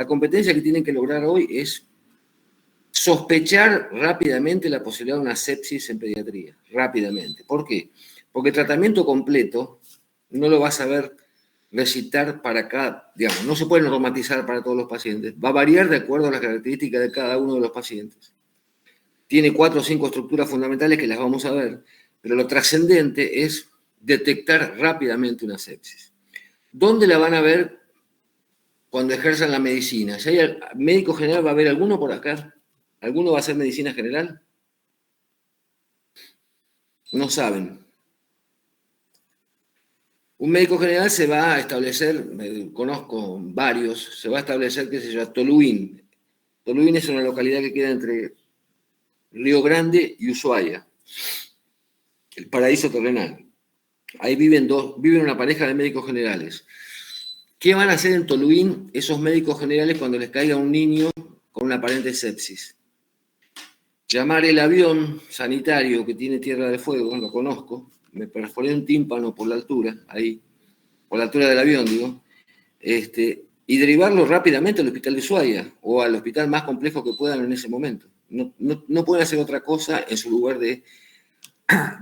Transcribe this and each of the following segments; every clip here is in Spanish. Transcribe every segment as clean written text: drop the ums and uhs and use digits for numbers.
La competencia que tienen que lograr hoy es sospechar rápidamente la posibilidad de una sepsis en pediatría, rápidamente. ¿Por qué? Porque el tratamiento completo no lo va a saber recitar para cada, digamos, no se puede normatizar para todos los pacientes, va a variar de acuerdo a las características de cada uno de los pacientes. Tiene 4 o 5 estructuras fundamentales que las vamos a ver, pero lo trascendente es detectar rápidamente una sepsis. ¿Dónde la van a ver cuando ejerzan la medicina? Si hay médico general, ¿va a haber alguno por acá? ¿Alguno va a hacer medicina general? No saben. Un médico general se va a establecer, conozco varios, se va a establecer, qué sé yo, Toluín. Toluín es una localidad que queda entre Río Grande y Ushuaia, el paraíso terrenal. Ahí viven una pareja de médicos generales. ¿Qué van a hacer en Toluín esos médicos generales cuando les caiga un niño con una aparente sepsis? Llamar el avión sanitario que tiene Tierra del Fuego, lo conozco, me perforé un tímpano por la altura, ahí, por la altura del avión, digo, y derivarlo rápidamente al hospital de Ushuaia o al hospital más complejo que puedan en ese momento. No pueden hacer otra cosa en su lugar de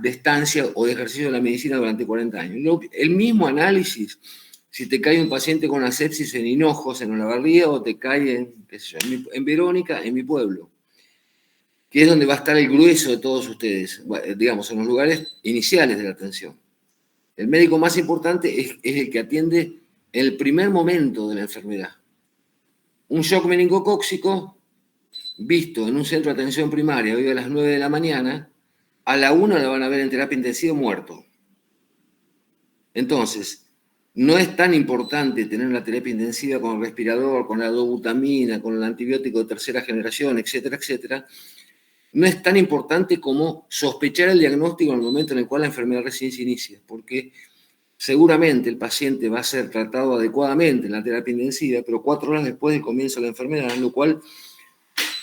estancia o de ejercicio de la medicina durante 40 años. El mismo análisis, si te cae un paciente con una sepsis en Hinojos, en Olavarría, o te cae en Verónica, en mi pueblo, que es donde va a estar el grueso de todos ustedes, digamos, en los lugares iniciales de la atención. El médico más importante es el que atiende en el primer momento de la enfermedad. Un shock meningocóxico visto en un centro de atención primaria hoy a las 9 de la mañana, a la 1 la van a ver en terapia intensiva muerto. Entonces, no es tan importante tener la terapia intensiva con el respirador, con la dobutamina, con el antibiótico de tercera generación, etcétera, etcétera. No es tan importante como sospechar el diagnóstico en el momento en el cual la enfermedad recién se inicia, porque seguramente el paciente va a ser tratado adecuadamente en la terapia intensiva, pero 4 horas después del comienzo de la enfermedad, lo cual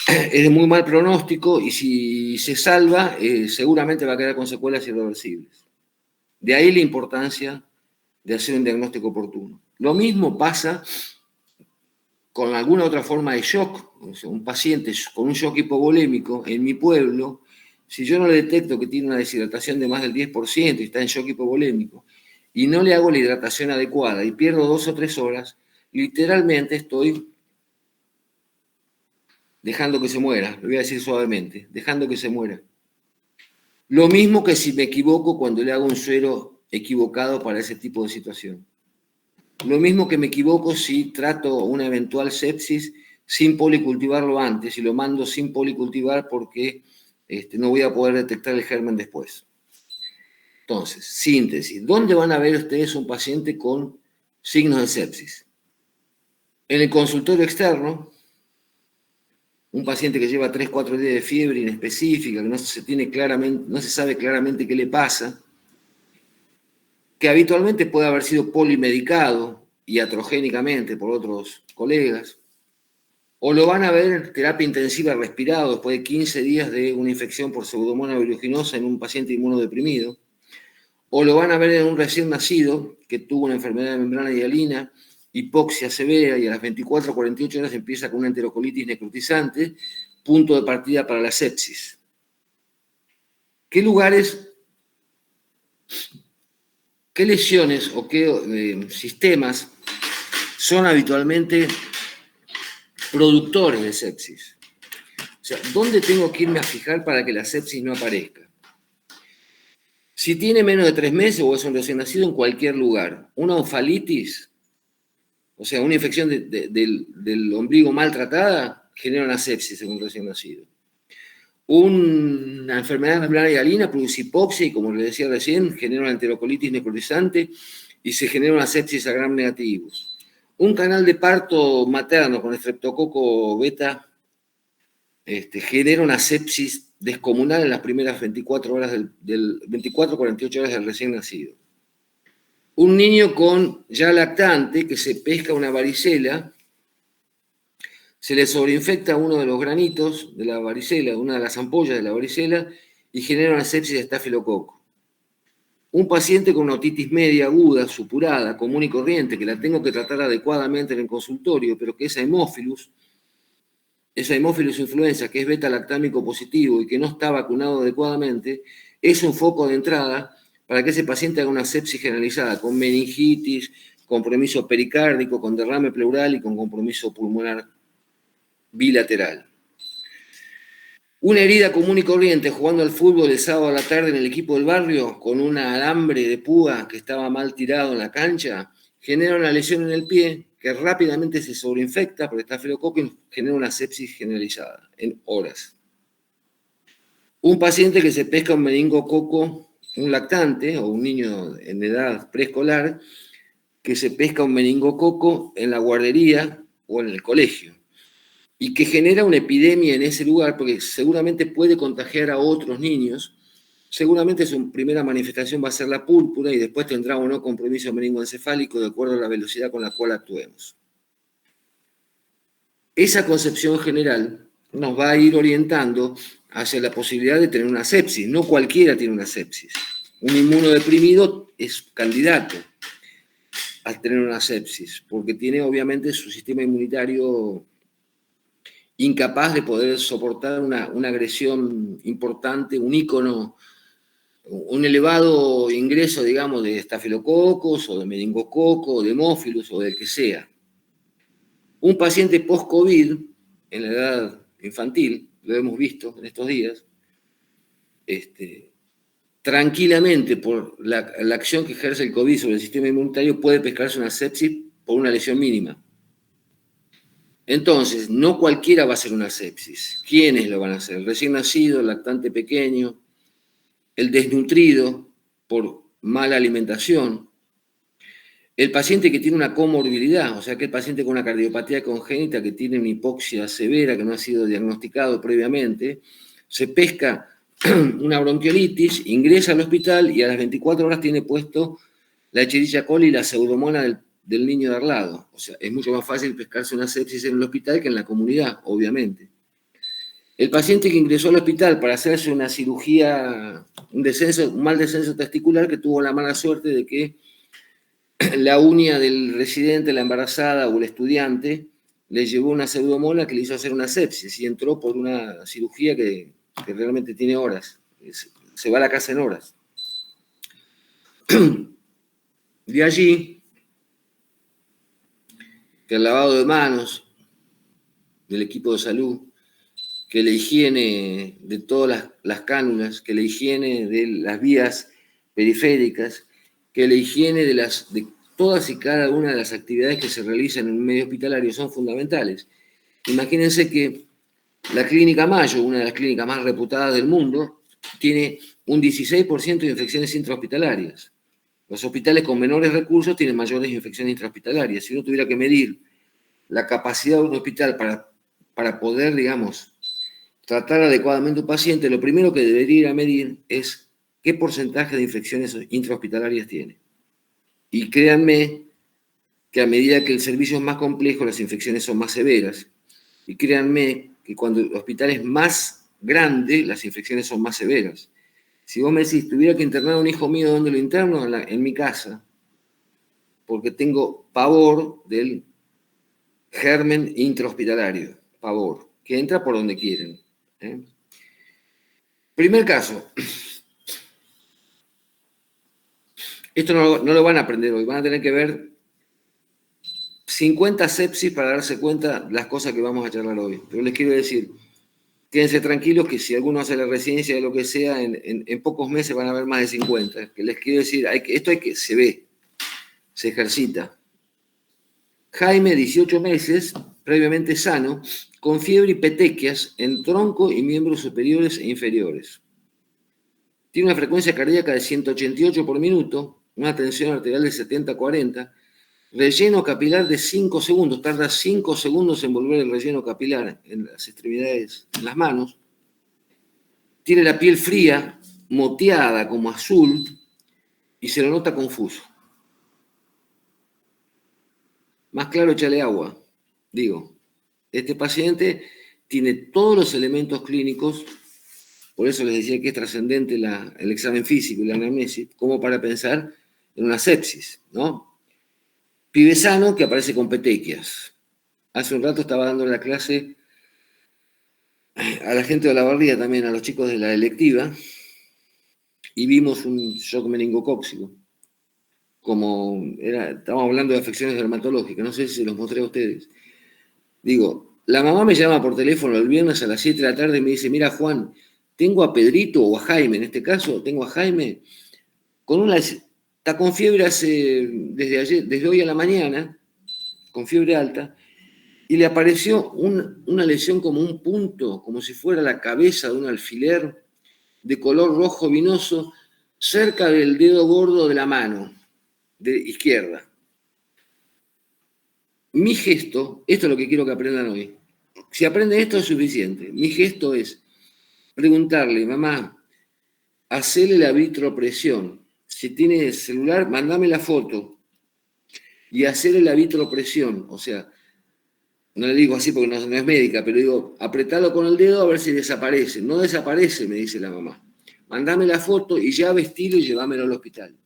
es de muy mal pronóstico y si se salva, seguramente va a quedar con secuelas irreversibles. De ahí la importancia de hacer un diagnóstico oportuno. Lo mismo pasa con alguna otra forma de shock. O sea, un paciente con un shock hipovolémico en mi pueblo, si yo no le detecto que tiene una deshidratación de más del 10% y está en shock hipovolémico, y no le hago la hidratación adecuada y pierdo 2 o 3 horas, literalmente estoy dejando que se muera, lo voy a decir suavemente, dejando que se muera. Lo mismo que si me equivoco cuando le hago un suero equivocado para ese tipo de situación. Lo mismo que me equivoco si trato una eventual sepsis sin policultivarlo antes y lo mando sin policultivar porque no voy a poder detectar el germen después. Entonces, síntesis. ¿Dónde van a ver ustedes un paciente con signos de sepsis? En el consultorio externo, un paciente que lleva 3-4 días de fiebre inespecífica, que no se sabe claramente qué le pasa, que habitualmente puede haber sido polimedicado iatrogénicamente por otros colegas, o lo van a ver en terapia intensiva respirado después de 15 días de una infección por Pseudomonas aeruginosa en un paciente inmunodeprimido, o lo van a ver en un recién nacido que tuvo una enfermedad de membrana hialina, hipoxia severa y a las 24 o 48 horas empieza con una enterocolitis necrotizante, punto de partida para la sepsis. ¿Qué lugares, qué lesiones o qué sistemas son habitualmente productores de sepsis? O sea, ¿dónde tengo que irme a fijar para que la sepsis no aparezca? Si tiene menos de 3 meses o es un recién nacido, en cualquier lugar. Una onfalitis, o sea, una infección del ombligo maltratada, genera una sepsis en un recién nacido. Una enfermedad membrana hialina produce hipoxia y, como les decía recién, genera una enterocolitis necrotizante y se genera una sepsis a gram negativos. Un canal de parto materno con estreptococo beta genera una sepsis descomunal en las primeras 24 horas 24-48 horas del recién nacido. Un niño ya lactante que se pesca una varicela, se le sobreinfecta uno de los granitos de la varicela, una de las ampollas de la varicela, y genera una sepsis de estafilococo. Un paciente con una otitis media aguda, supurada, común y corriente, que la tengo que tratar adecuadamente en el consultorio, pero que esa hemófilus influenza, que es beta-lactámico positivo y que no está vacunado adecuadamente, es un foco de entrada para que ese paciente haga una sepsis generalizada, con meningitis, compromiso pericárdico, con derrame pleural y con compromiso pulmonar bilateral. Una herida común y corriente jugando al fútbol el sábado a la tarde en el equipo del barrio, con un alambre de púa que estaba mal tirado en la cancha, genera una lesión en el pie que rápidamente se sobreinfecta por estafilococo y genera una sepsis generalizada en horas. Un paciente que se pesca un meningococo, un lactante o un niño en edad preescolar, que se pesca un meningococo en la guardería o en el colegio y que genera una epidemia en ese lugar porque seguramente puede contagiar a otros niños. Seguramente su primera manifestación va a ser la púrpura y después tendrá o no compromiso meningoencefálico de acuerdo a la velocidad con la cual actuemos. Esa concepción general nos va a ir orientando hacia la posibilidad de tener una sepsis. No cualquiera tiene una sepsis. Un inmunodeprimido es candidato a tener una sepsis, porque tiene obviamente su sistema inmunitario incapaz de poder soportar una agresión importante, un ícono, un elevado ingreso, digamos, de estafilococos o de meningococo, o de hemófilus o del que sea. Un paciente post-COVID, en la edad infantil, lo hemos visto en estos días, tranquilamente por la acción que ejerce el COVID sobre el sistema inmunitario puede pescarse una sepsis por una lesión mínima. Entonces, no cualquiera va a hacer una sepsis. ¿Quiénes lo van a hacer? El recién nacido, el lactante pequeño, el desnutrido por mala alimentación, el paciente que tiene una comorbilidad, o sea, que el paciente con una cardiopatía congénita que tiene una hipoxia severa que no ha sido diagnosticado previamente, se pesca una bronquiolitis, ingresa al hospital y a las 24 horas tiene puesto la Escherichia coli y la pseudomonas del niño de al lado. O sea, es mucho más fácil pescarse una sepsis en el hospital que en la comunidad, obviamente. El paciente que ingresó al hospital para hacerse una cirugía, un mal descenso testicular, que tuvo la mala suerte de que la uña del residente, la embarazada o el estudiante le llevó una pseudomonas que le hizo hacer una sepsis y entró por una cirugía que realmente tiene horas. Se va a la casa en horas. De allí que el lavado de manos del equipo de salud, que la higiene de todas las cánulas, que la higiene de las vías periféricas, que la higiene de todas y cada una de las actividades que se realizan en un medio hospitalario son fundamentales. Imagínense que la Clínica Mayo, una de las clínicas más reputadas del mundo, tiene un 16% de infecciones intrahospitalarias. Los hospitales con menores recursos tienen mayores infecciones intrahospitalarias. Si uno tuviera que medir la capacidad de un hospital para poder, digamos, tratar adecuadamente a un paciente, lo primero que debería ir a medir es qué porcentaje de infecciones intrahospitalarias tiene. Y créanme que a medida que el servicio es más complejo, las infecciones son más severas. Y créanme que cuando el hospital es más grande, las infecciones son más severas. Si vos me decís, tuviera que internar a un hijo mío, ¿dónde lo interno? En mi casa. Porque tengo pavor del germen intrahospitalario. Pavor. Que entra por donde quieren. Primer caso. Esto no lo van a aprender hoy. Van a tener que ver 50 sepsis para darse cuenta de las cosas que vamos a charlar hoy. Pero les quiero decir, quédense tranquilos que si alguno hace la residencia de lo que sea, en pocos meses van a haber más de 50. Que les quiero decir, se ve, se ejercita. Jaime, 18 meses, previamente sano, con fiebre y petequias en tronco y miembros superiores e inferiores. Tiene una frecuencia cardíaca de 188 por minuto, una tensión arterial de 70-40, relleno capilar de 5 segundos, tarda 5 segundos en volver el relleno capilar en las extremidades, en las manos. Tiene la piel fría, moteada como azul, y se lo nota confuso. Más claro, échale agua. Digo, este paciente tiene todos los elementos clínicos por eso les decía que es trascendente el examen físico y la anamnesis, como para pensar en una sepsis, ¿no? Pibe sano que aparece con petequias. Hace un rato estaba dando la clase a la gente de la barría también, a los chicos de la electiva, y vimos un shock meningocóxico. Estábamos hablando de afecciones dermatológicas, no sé si se los mostré a ustedes. Digo, la mamá me llama por teléfono el viernes a las 7 de la tarde y me dice, mira Juan, tengo a Pedrito o a Jaime, en este caso, tengo a Jaime, está con fiebre desde hoy a la mañana, con fiebre alta, y le apareció una lesión como un punto, como si fuera la cabeza de un alfiler, de color rojo vinoso, cerca del dedo gordo de la mano de izquierda. Mi gesto, esto es lo que quiero que aprendan hoy. Si aprenden esto es suficiente. Mi gesto es preguntarle, mamá, hacele la vitropresión. Si tiene celular, mandame la foto y hacerle la vitropresión. O sea, no le digo así porque no es médica, pero digo, apretalo con el dedo a ver si desaparece. No desaparece, me dice la mamá. Mandame la foto y ya vestilo y llevámelo al hospital.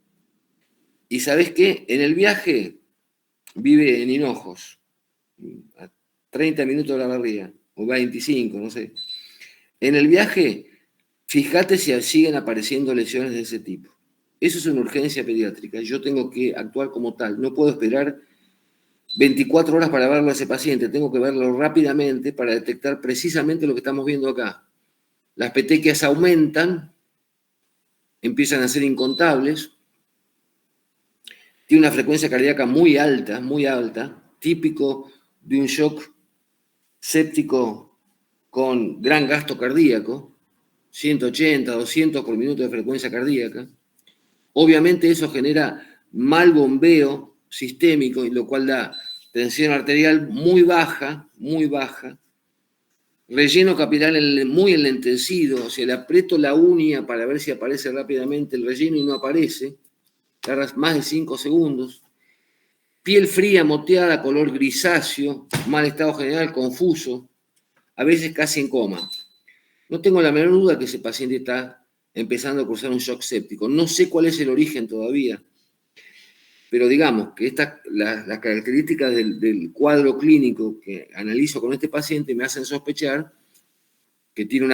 Y ¿sabés qué? En el viaje vive en Hinojos, a 30 minutos de la barriga, o 25, no sé. En el viaje, fíjate si siguen apareciendo lesiones de ese tipo. Eso es una urgencia pediátrica. Yo tengo que actuar como tal. No puedo esperar 24 horas para verlo a ese paciente. Tengo que verlo rápidamente para detectar precisamente lo que estamos viendo acá. Las petequias aumentan, empiezan a ser incontables. Tiene una frecuencia cardíaca muy alta, típico de un shock séptico con gran gasto cardíaco, 180, 200 por minuto de frecuencia cardíaca. Obviamente eso genera mal bombeo sistémico, y lo cual da tensión arterial muy baja, relleno capilar muy enlentecido, o sea, le aprieto la uña para ver si aparece rápidamente el relleno y no aparece, tardas más de 5 segundos, piel fría, moteada, color grisáceo, mal estado general, confuso, a veces casi en coma. No tengo la menor duda que ese paciente está empezando a cursar un shock séptico. No sé cuál es el origen todavía, pero digamos que las características del cuadro clínico que analizo con este paciente me hacen sospechar que tiene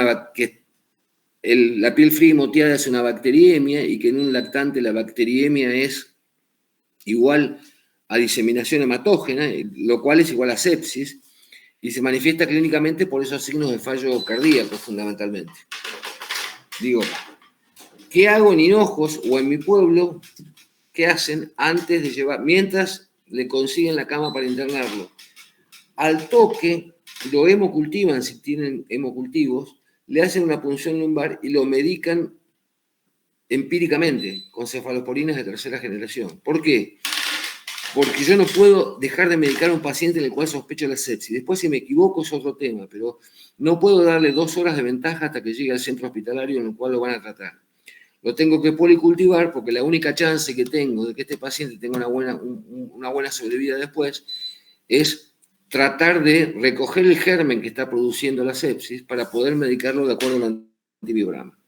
la piel fría y moteada es una bacteriemia y que en un lactante la bacteriemia es igual a diseminación hematógena, lo cual es igual a sepsis, y se manifiesta clínicamente por esos signos de fallo cardíaco fundamentalmente. Digo, ¿qué hago en Hinojos o en mi pueblo? ¿Qué hacen antes de llevar, mientras le consiguen la cama para internarlo? Al toque lo hemocultivan, si tienen hemocultivos, le hacen una punción lumbar y lo medican empíricamente con cefalosporinas de tercera generación. ¿Por qué? Porque yo no puedo dejar de medicar a un paciente en el cual sospecho la sepsis. Después, si me equivoco, es otro tema, pero no puedo darle 2 horas de ventaja hasta que llegue al centro hospitalario en el cual lo van a tratar. Lo tengo que policultivar porque la única chance que tengo de que este paciente tenga una buena sobrevida después es tratar de recoger el germen que está produciendo la sepsis para poder medicarlo de acuerdo al antibiograma.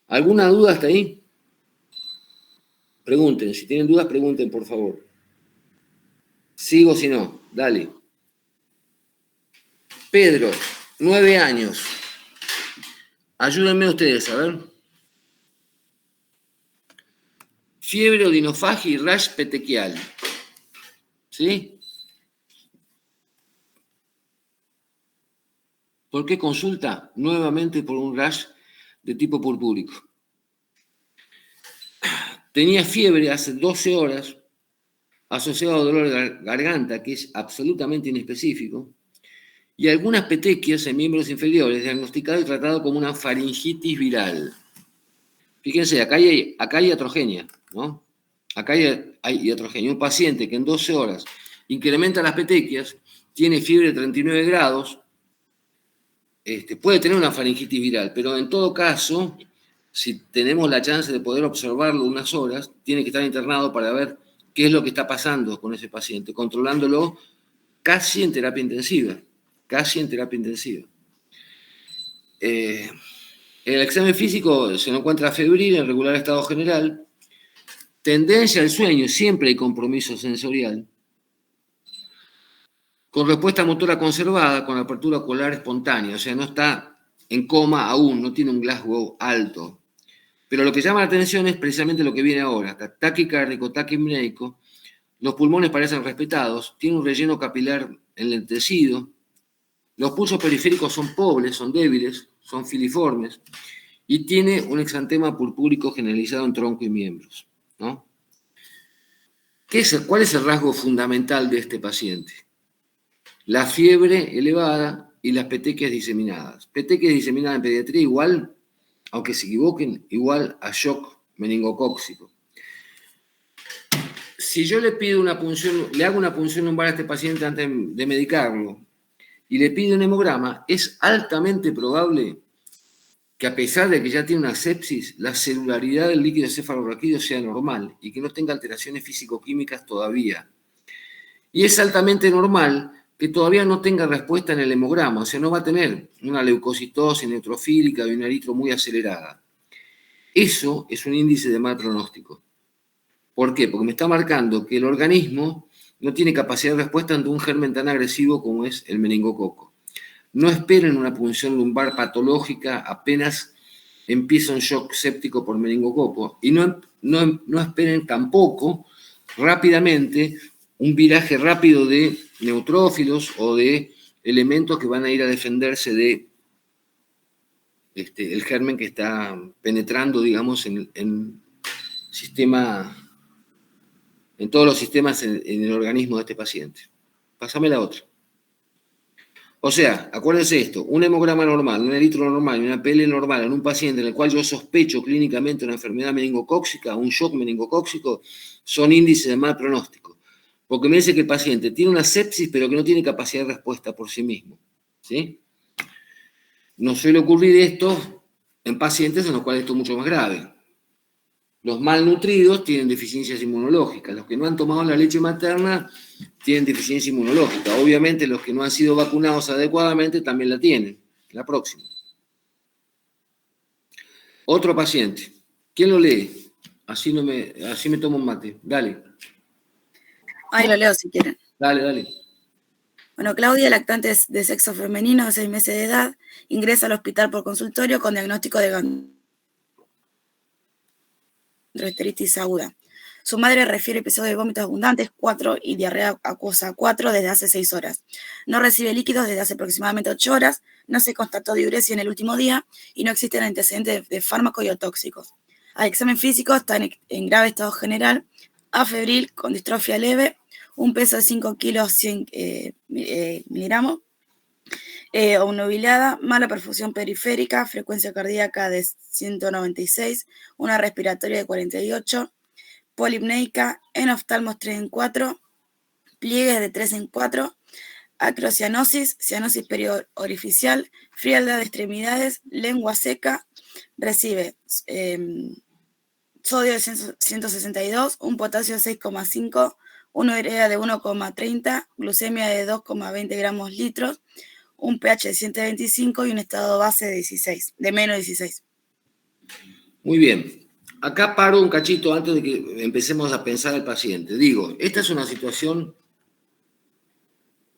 ¿Alguna duda hasta ahí? Pregunten, si tienen dudas, pregunten, por favor. Sigo si no, dale. Pedro, 9 años. Ayúdenme ustedes, a ver. Fiebre odinofagia y rash petequial. ¿Sí? ¿Por qué consulta? Nuevamente por un rash de tipo purpúrico. Tenía fiebre hace 12 horas, asociado a dolor de garganta, que es absolutamente inespecífico, y algunas petequias en miembros inferiores, diagnosticado y tratado como una faringitis viral. Fíjense, acá hay iatrogenia, ¿no? Acá hay iatrogenia. Un paciente que en 12 horas incrementa las petequias, tiene fiebre de 39 grados, puede tener una faringitis viral, pero en todo caso, si tenemos la chance de poder observarlo unas horas, tiene que estar internado para ver qué es lo que está pasando con ese paciente, controlándolo casi en terapia intensiva, casi en terapia intensiva. El examen físico se lo encuentra febril, en regular estado general, tendencia al sueño, siempre hay compromiso sensorial, con respuesta motora conservada, con apertura ocular espontánea, o sea, no está en coma aún, no tiene un Glasgow alto. Pero lo que llama la atención es precisamente lo que viene ahora, taquicárdico, taquipneico, los pulmones parecen respetados, tiene un relleno capilar enlentecido, los pulsos periféricos son pobres, son débiles, son filiformes, y tiene un exantema purpúrico generalizado en tronco y miembros, ¿no? ¿Cuál es el rasgo fundamental de este paciente? La fiebre elevada y las petequias diseminadas. Petequias diseminadas en pediatría igual, aunque se equivoquen, igual a shock meningocóxico. Si yo le pido una punción, le hago una punción lumbar a este paciente antes de medicarlo y le pido un hemograma, es altamente probable que a pesar de que ya tiene una sepsis, la celularidad del líquido cefalorraquídeo sea normal y que no tenga alteraciones físico-químicas todavía. Y es altamente normal que todavía no tenga respuesta en el hemograma, o sea, no va a tener una leucocitosis neutrofílica y una eritro muy acelerada. Eso es un índice de mal pronóstico. ¿Por qué? Porque me está marcando que el organismo no tiene capacidad de respuesta ante un germen tan agresivo como es el meningococo. No esperen una punción lumbar patológica apenas empieza un shock séptico por meningococo y no esperen tampoco rápidamente un viraje rápido de neutrófilos o de elementos que van a ir a defenderse de el germen que está penetrando, digamos, en todos los sistemas en el organismo de este paciente. Pásame la otra. O sea, acuérdense esto, un hemograma normal, un eritro normal y una PL normal en un paciente en el cual yo sospecho clínicamente una enfermedad meningocóxica, un shock meningocóxico, son índices de mal pronóstico. Porque me dice que el paciente tiene una sepsis pero que no tiene capacidad de respuesta por sí mismo. ¿Sí? No suele ocurrir esto en pacientes en los cuales esto es mucho más grave. Los malnutridos tienen deficiencias inmunológicas. Los que no han tomado la leche materna tienen deficiencia inmunológica. Obviamente los que no han sido vacunados adecuadamente también la tienen. La próxima. Otro paciente. ¿Quién lo lee? Así me tomo un mate. Dale. Ahí lo leo si quieren. Dale. Bueno, Claudia, lactante de sexo femenino de 6 meses de edad, ingresa al hospital por consultorio con diagnóstico de gastroenteritis aguda. Su madre refiere episodios de vómitos abundantes 4 y diarrea acuosa 4 desde hace 6 horas. No recibe líquidos desde hace aproximadamente 8 horas, no se constató diuresia en el último día y no existen antecedentes de fármacos y o tóxicos. Al examen físico está en grave estado general, afebril con distrofia leve, un peso de 5 kilos 100 miligramos, obnubilada, mala perfusión periférica, frecuencia cardíaca de 196, una respiratoria de 48, polipneica, en oftalmos 3 en 4, pliegues de 3 en 4, acrocianosis, cianosis periorificial, frialdad de extremidades, lengua seca, recibe sodio de 162, un potasio de 6,5, una urea de 1,30, glucemia de 2,20 gramos litros, un pH de 125 y un estado base de menos 16. Muy bien. Acá paro un cachito antes de que empecemos a pensar al paciente. Digo, esta es una situación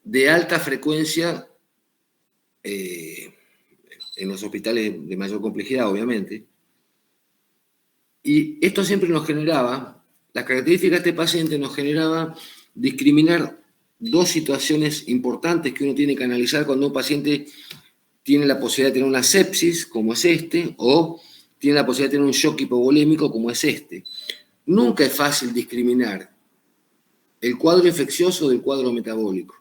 de alta frecuencia en los hospitales de mayor complejidad, obviamente. Y esto siempre nos generaba, las características de este paciente nos generaba discriminar dos situaciones importantes que uno tiene que analizar cuando un paciente tiene la posibilidad de tener una sepsis, como es este, o tiene la posibilidad de tener un shock hipovolémico, como es este. Nunca es fácil discriminar el cuadro infeccioso del cuadro metabólico.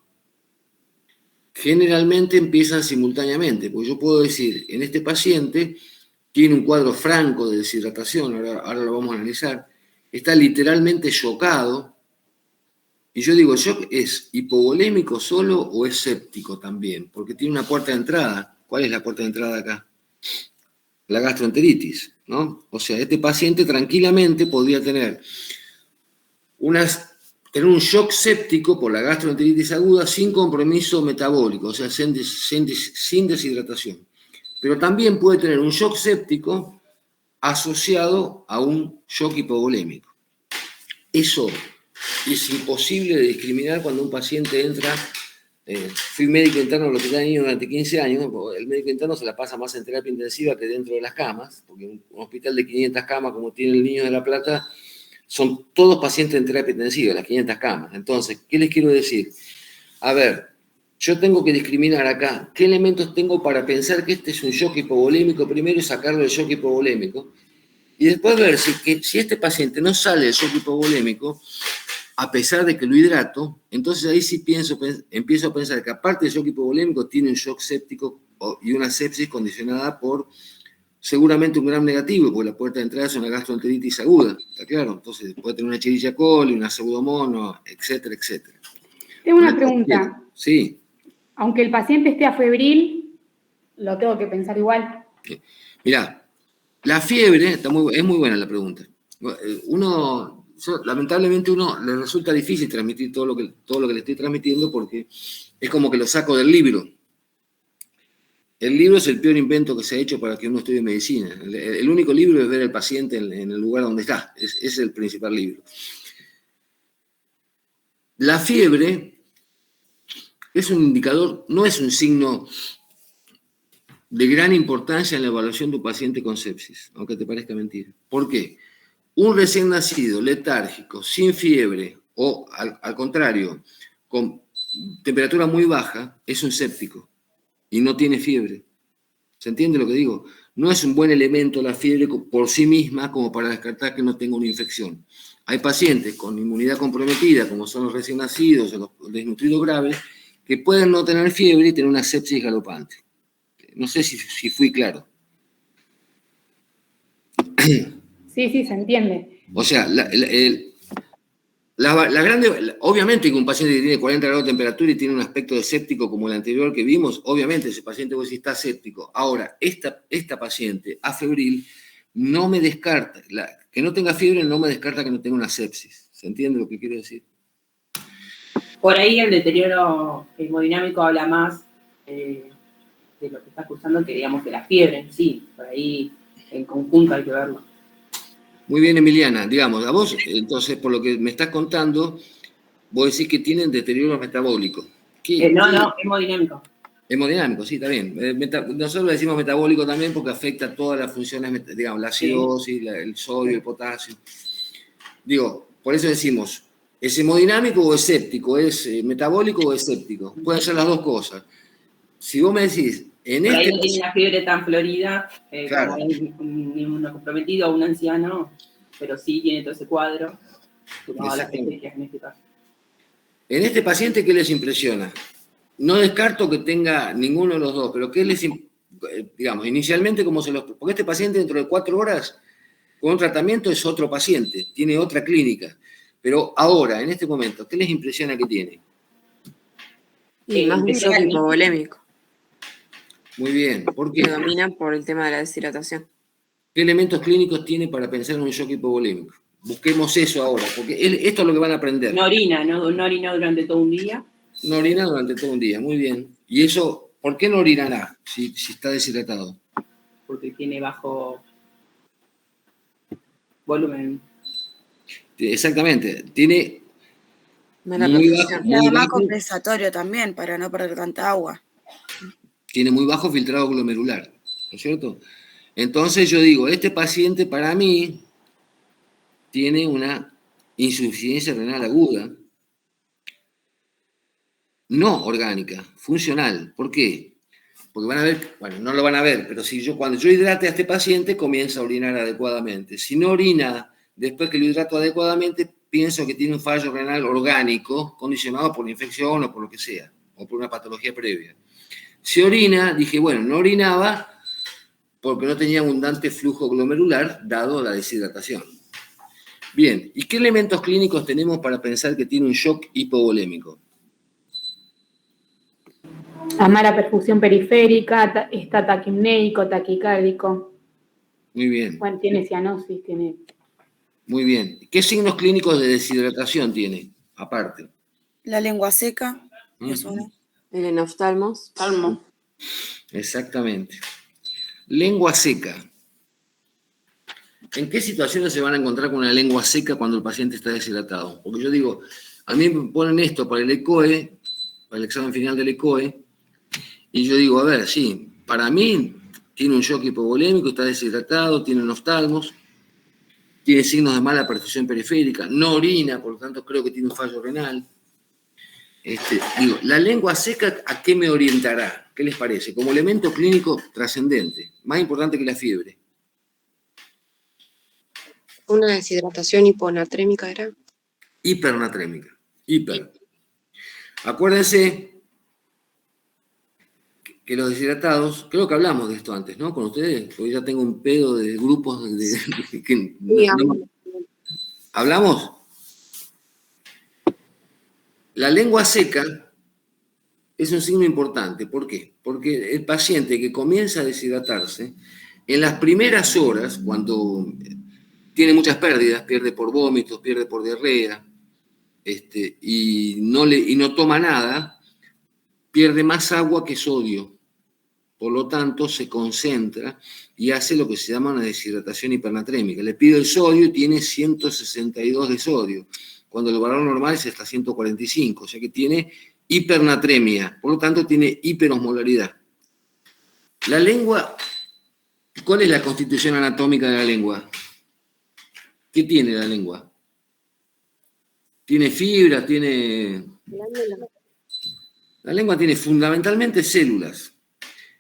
Generalmente empiezan simultáneamente, porque yo puedo decir, en este paciente tiene un cuadro franco de deshidratación, ahora lo vamos a analizar, está literalmente shockado, y yo digo, ¿el shock es hipovolémico solo o es séptico también? Porque tiene una puerta de entrada. ¿Cuál es la puerta de entrada acá? La gastroenteritis, ¿no? O sea, este paciente tranquilamente podría tener un shock séptico por la gastroenteritis aguda sin compromiso metabólico, o sea, sin deshidratación. pero también puede tener un shock séptico asociado a un shock hipovolémico. Eso es imposible de discriminar cuando un paciente entra. Fui médico interno del Hospital de Niños durante 15 años. El médico interno se la pasa más en terapia intensiva que dentro de las camas, porque un hospital de 500 camas, como tiene el Niños de La Plata, son todos pacientes en terapia intensiva, las 500 camas. Entonces, ¿qué les quiero decir? A ver, yo tengo que discriminar acá qué elementos tengo para pensar que este es un shock hipovolémico primero y sacarlo del shock hipovolémico. Y después ver si este paciente no sale del shock hipovolémico, a pesar de que lo hidrato, entonces ahí sí empiezo a pensar que aparte del shock hipovolémico tiene un shock séptico y una sepsis condicionada por seguramente un gram negativo, porque la puerta de entrada es una gastroenteritis aguda, ¿está claro? Entonces puede tener una Escherichia coli, una pseudomonas, etcétera, etcétera. Tengo una pregunta. Sí. Aunque el paciente esté afebril, ¿lo tengo que pensar igual? Mirá, la fiebre, es muy buena la pregunta. Lamentablemente le resulta difícil transmitir todo lo que le estoy transmitiendo porque es como que lo saco del libro. El libro es el peor invento que se ha hecho para que uno estudie medicina. El único libro es ver al paciente en el lugar donde está. Es el principal libro. La fiebre es un indicador, no es un signo de gran importancia en la evaluación de un paciente con sepsis, aunque te parezca mentira. ¿Por qué? Un recién nacido, letárgico, sin fiebre, o al contrario, con temperatura muy baja, es un séptico y no tiene fiebre. ¿Se entiende lo que digo? No es un buen elemento la fiebre por sí misma como para descartar que no tenga una infección. Hay pacientes con inmunidad comprometida, como son los recién nacidos o los desnutridos graves, que pueden no tener fiebre y tener una sepsis galopante. No sé si fui claro. Sí, se entiende. O sea, obviamente que un paciente que tiene 40 grados de temperatura y tiene un aspecto de séptico como el anterior que vimos, obviamente ese paciente vos decís está séptico. Ahora, esta paciente afebril no me descarta, que no tenga fiebre no me descarta que no tenga una sepsis. ¿Se entiende lo que quiero decir? Por ahí el deterioro hemodinámico habla más de lo que está cursando que, digamos, de la fiebre, sí. Por ahí en conjunto hay que verlo. Muy bien, Emiliana. Digamos, a vos, entonces, por lo que me estás contando, vos decís que tienen deterioro metabólico. No, hemodinámico. Hemodinámico, sí, está bien. Nosotros le decimos metabólico también porque afecta a todas las funciones, digamos, la acidosis, el sodio, el potasio. Digo, por eso decimos, ¿es hemodinámico o es séptico? ¿Es metabólico o es séptico? Pueden ser las dos cosas. Si vos me decís, por ahí no tiene la fiebre tan florida, claro, como un inmunocomprometido o un anciano, pero sí tiene todo ese cuadro. En este paciente, ¿qué les impresiona? No descarto que tenga ninguno de los dos, pero ¿qué les, digamos, inicialmente porque este paciente dentro de 4 horas con un tratamiento es otro paciente, tiene otra clínica, pero ahora, en este momento, ¿qué les impresiona que tiene? Y más un shock hipovolémico. Muy bien, ¿por qué? Predomina por el tema de la deshidratación. ¿Qué elementos clínicos tiene para pensar en un shock hipovolémico? Busquemos eso ahora, porque esto es lo que van a aprender. No orina, no orina durante todo un día. No orina durante todo un día, muy bien. ¿Y eso, por qué no orinará si está deshidratado? Porque tiene bajo volumen. Exactamente, tiene muy bajo. Y además compensatorio también, para no perder tanta agua. Tiene muy bajo filtrado glomerular, ¿no es cierto? Entonces yo digo, este paciente para mí tiene una insuficiencia renal aguda, no orgánica, funcional. ¿Por qué? Porque van a ver, bueno, no lo van a ver, pero cuando yo hidrate a este paciente comienza a orinar adecuadamente. Si no orina después que lo hidrato adecuadamente, pienso que tiene un fallo renal orgánico condicionado por la infección o por lo que sea, o por una patología previa. Si orina, dije, bueno, no orinaba porque no tenía abundante flujo glomerular dado la deshidratación. Bien, ¿y qué elementos clínicos tenemos para pensar que tiene un shock hipovolémico? La mala perfusión periférica, está taquipnéico, taquicárdico. Muy bien. Bueno, tiene cianosis, tiene... Muy bien. ¿Qué signos clínicos de deshidratación tiene, aparte? La lengua seca, el enoftalmos. Exactamente. Lengua seca. ¿En qué situaciones se van a encontrar con una lengua seca cuando el paciente está deshidratado? Porque yo digo, a mí me ponen esto para el ECOE, para el examen final del ECOE, y yo digo, a ver, sí, para mí tiene un shock hipovolémico, está deshidratado, tiene oftalmos, tiene signos de mala perfusión periférica, no orina, por lo tanto creo que tiene un fallo renal. Digo, la lengua seca, ¿a qué me orientará? ¿Qué les parece? Como elemento clínico trascendente, más importante que la fiebre. Una deshidratación hiponatrémica era. Hipernatrémica. Hiper. Acuérdense que los deshidratados, creo que hablamos de esto antes, ¿no? Con ustedes, porque ya tengo un pedo de grupos que ¿hablamos? La lengua seca es un signo importante. ¿Por qué? Porque el paciente que comienza a deshidratarse, en las primeras horas, cuando tiene muchas pérdidas, pierde por vómitos, pierde por diarrea, y no toma nada, pierde más agua que sodio. Por lo tanto, se concentra y hace lo que se llama una deshidratación hipernatrémica. Le pido el sodio y tiene 162 de sodio, cuando el valor normal es hasta 145, o sea que tiene hipernatremia, por lo tanto tiene hiperosmolaridad. La lengua, ¿cuál es la constitución anatómica de la lengua? ¿Qué tiene la lengua? ¿Tiene fibra? La lengua tiene fundamentalmente células.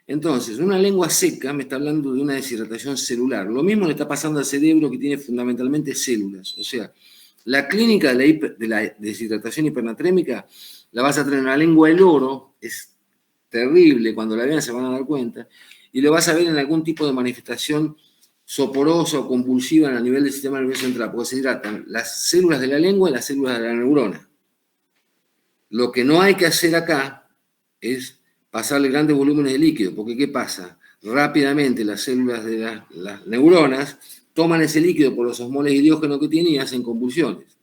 Entonces, una lengua seca me está hablando de una deshidratación celular. Lo mismo le está pasando al cerebro, que tiene fundamentalmente células. O sea, la clínica de la deshidratación hipernatrémica la vas a tener en una lengua de loro, es terrible, cuando la vean se van a dar cuenta, y lo vas a ver en algún tipo de manifestación soporosa o convulsiva a nivel del sistema nervioso central, porque se hidratan las células de la lengua y las células de la neurona. Lo que no hay que hacer acá es pasarle grandes volúmenes de líquido, porque ¿qué pasa? Rápidamente las células de las neuronas toman ese líquido por los osmoles de diógeno que tiene y hacen convulsiones.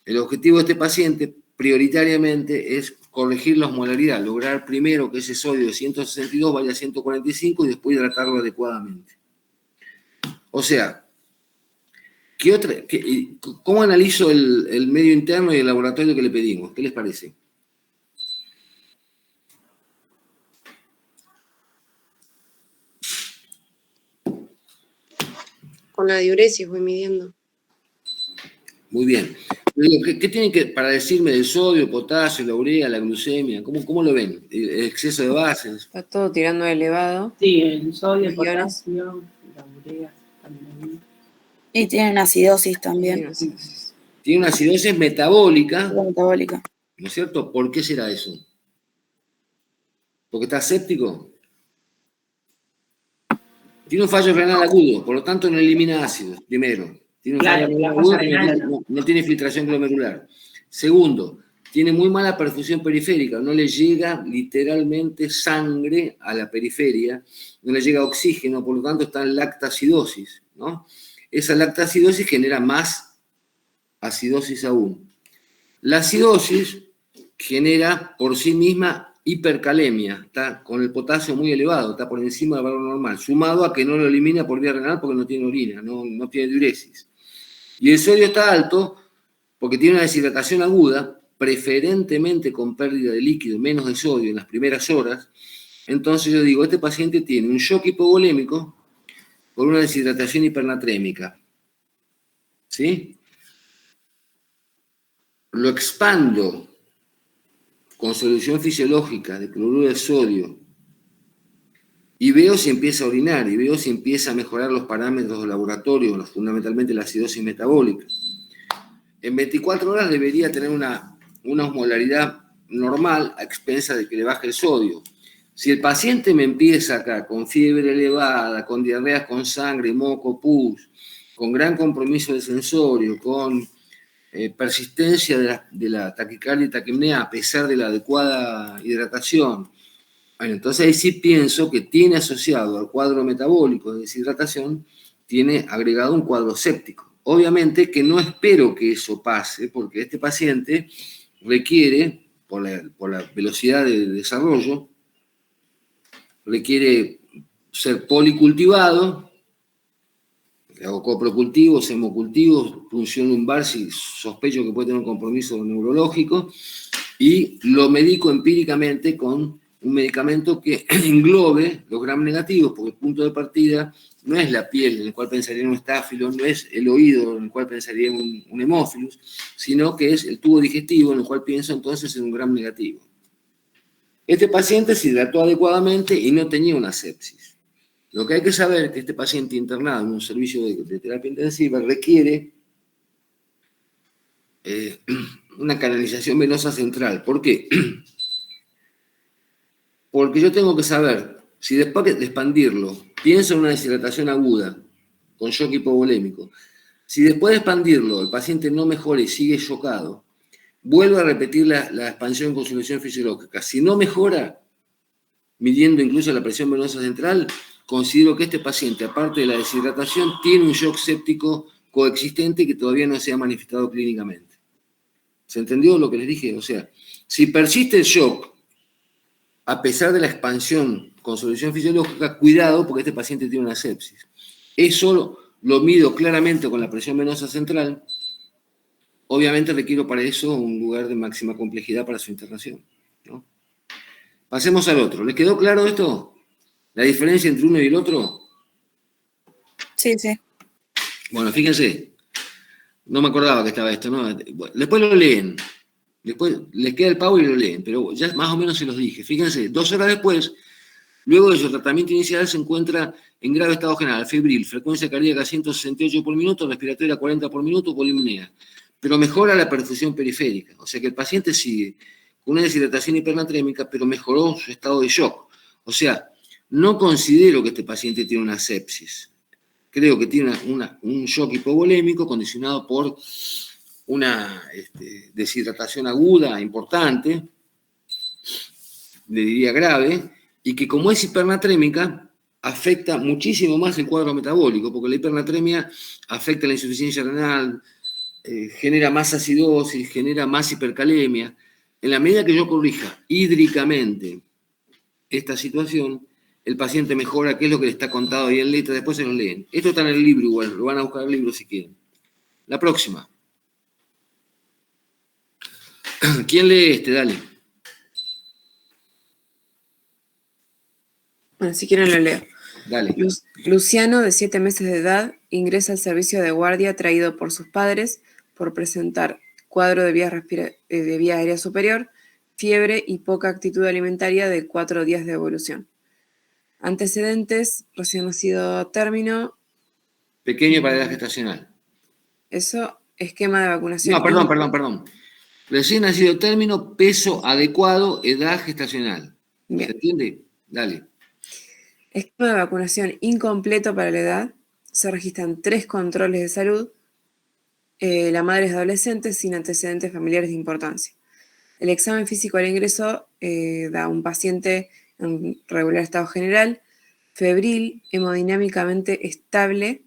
El objetivo de este paciente prioritariamente es corregir la osmolaridad, lograr primero que ese sodio de 162 vaya a 145 y después hidratarlo adecuadamente. O sea, ¿cómo analizo el medio interno y el laboratorio que le pedimos? ¿Qué les parece? Con la diuresis voy midiendo. Muy bien. ¿Qué tienen para decirme del sodio, potasio, la urea, la glucemia? ¿Cómo lo ven? ¿El exceso de bases? Está todo tirando elevado. Sí, el sodio, el Los iones. potasio, la urea también. Y tiene una acidosis también. Tiene una acidosis metabólica, Metabólica. ¿no es cierto? ¿Por qué será eso? ¿Porque está séptico? Tiene un fallo renal agudo, por lo tanto no elimina ácidos, primero. Tiene un fallo renal agudo, no tiene filtración glomerular. Segundo, tiene muy mala perfusión periférica, no le llega literalmente sangre a la periferia, no le llega oxígeno, por lo tanto está en lactacidosis, ¿no? Esa lactacidosis genera más acidosis aún. La acidosis genera por sí misma hipercalemia, está con el potasio muy elevado, está por encima del valor normal, sumado a que no lo elimina por vía renal porque no tiene orina, no tiene diuresis. Y el sodio está alto porque tiene una deshidratación aguda, preferentemente con pérdida de líquido, menos de sodio en las primeras horas. Entonces yo digo, este paciente tiene un shock hipovolémico por una deshidratación hipernatrémica. ¿Sí? Lo expando con solución fisiológica de cloruro de sodio y veo si empieza a orinar y veo si empieza a mejorar los parámetros de laboratorio, fundamentalmente la acidosis metabólica. En 24 horas debería tener una osmolaridad normal a expensa de que le baje el sodio. Si el paciente me empieza acá con fiebre elevada, con diarreas con sangre, moco, pus, con gran compromiso de sensorio, con persistencia de la taquicardia y taquipnea a pesar de la adecuada hidratación, bueno, entonces ahí sí pienso que tiene asociado al cuadro metabólico de deshidratación, tiene agregado un cuadro séptico. Obviamente que no espero que eso pase, porque este paciente requiere, por la velocidad de desarrollo, requiere ser policultivado, hago coprocultivos, hemocultivos, punción lumbar si sospecho que puede tener un compromiso neurológico, y lo medico empíricamente con un medicamento que englobe los gram negativos, porque el punto de partida no es la piel, en el cual pensaría en un estáfilo, no es el oído, en el cual pensaría en un hemófilus, sino que es el tubo digestivo, en el cual pienso entonces en un gram negativo. Este paciente se hidrató adecuadamente y no tenía una sepsis. Lo que hay que saber es que este paciente internado en un servicio de terapia intensiva requiere una canalización venosa central. ¿Por qué? Porque yo tengo que saber si después de expandirlo pienso en una deshidratación aguda con shock hipovolémico, si después de expandirlo el paciente no mejora y sigue shockado, vuelvo a repetir la expansión con solución fisiológica. Si no mejora, midiendo incluso la presión venosa central, considero que este paciente, aparte de la deshidratación, tiene un shock séptico coexistente que todavía no se ha manifestado clínicamente. ¿Se entendió lo que les dije? O sea, si persiste el shock, a pesar de la expansión con solución fisiológica, cuidado porque este paciente tiene una sepsis. Eso lo mido claramente con la presión venosa central. Obviamente requiero para eso un lugar de máxima complejidad para su internación, ¿no? Pasemos al otro. ¿Les quedó claro esto? ¿La diferencia entre uno y el otro? Sí, sí. Bueno, fíjense. No me acordaba que estaba esto, ¿no? Después lo leen. Después les queda el pavo y lo leen, pero ya más o menos se los dije. Fíjense, 2 horas después, luego de su tratamiento inicial, se encuentra en grave estado general, febril, frecuencia cardíaca 168 por minuto, respiratoria 40 por minuto, polimnia. Pero mejora la perfusión periférica. O sea que el paciente sigue con una deshidratación hipernatrémica, pero mejoró su estado de shock. O sea, no considero que este paciente tiene una sepsis. Creo que tiene un shock hipovolémico condicionado por una deshidratación aguda importante, le diría grave, y que como es hipernatrémica, afecta muchísimo más el cuadro metabólico, porque la hipernatremia afecta la insuficiencia renal, genera más acidosis, genera más hipercalemia. En la medida que yo corrija hídricamente esta situación, el paciente mejora, que es lo que le está contado ahí en letra, después se lo leen. Esto está en el libro igual, lo van a buscar en el libro si quieren. La próxima. ¿Quién lee este? Dale. Bueno, si quieren lo leo. Dale. Luciano, de 7 meses de edad, ingresa al servicio de guardia traído por sus padres por presentar cuadro de vía aérea superior, fiebre y poca actitud alimentaria de 4 días de evolución. Antecedentes, recién nacido a término. Pequeño para edad gestacional. Eso, esquema de vacunación. No, perdón. Recién nacido término, peso adecuado, edad gestacional. Bien. ¿Se entiende? Dale. Esquema de vacunación incompleto para la edad. Se registran 3 controles de salud. La madre es adolescente sin antecedentes familiares de importancia. El examen físico al ingreso da un paciente en regular estado general, febril, hemodinámicamente estable,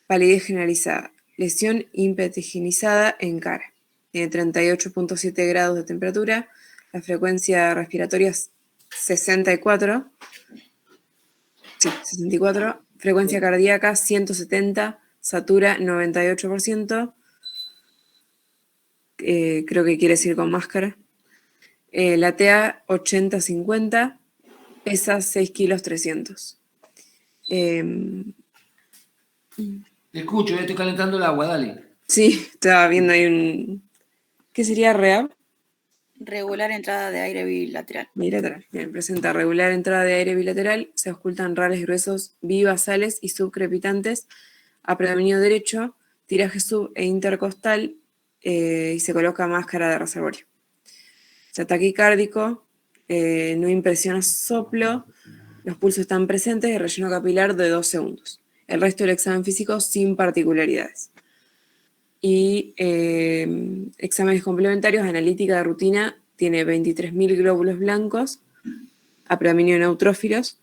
palidez generalizada, lesión impetiginizada en cara. Tiene 38.7 grados de temperatura, la frecuencia respiratoria es 64, frecuencia cardíaca 170, satura 98%, creo que quiere decir con máscara. La TA 80-50, pesa 6 kilos 300. Te escucho, estoy calentando el agua, dale. Sí, estaba viendo ahí un... ¿Qué sería REAB? Regular entrada de aire bilateral. Bilateral. Bien, presenta regular entrada de aire bilateral, se auscultan rales gruesos bivasales y subcrepitantes a predominio derecho, tiraje sub e intercostal y se coloca máscara de reservorio. Taquicárdico, no impresiona soplo, los pulsos están presentes y relleno capilar de 2 segundos. El resto del examen físico sin particularidades. Y exámenes complementarios, analítica de rutina, tiene 23.000 glóbulos blancos, a predominio de neutrófilos,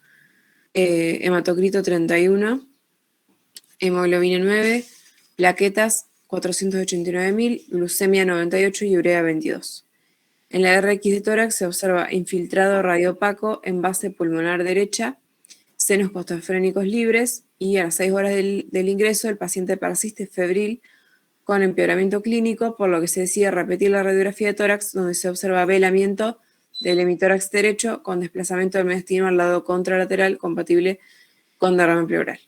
hematocrito 31, hemoglobina 9, plaquetas 489.000, glucemia 98 y urea 22. En la RX de tórax se observa infiltrado radiopaco en base pulmonar derecha, senos postofrénicos libres y a las 6 horas del ingreso el paciente persiste febril con empeoramiento clínico, por lo que se decide repetir la radiografía de tórax donde se observa velamiento del hemitórax derecho con desplazamiento del mediastino al lado contralateral compatible con derrame pleural.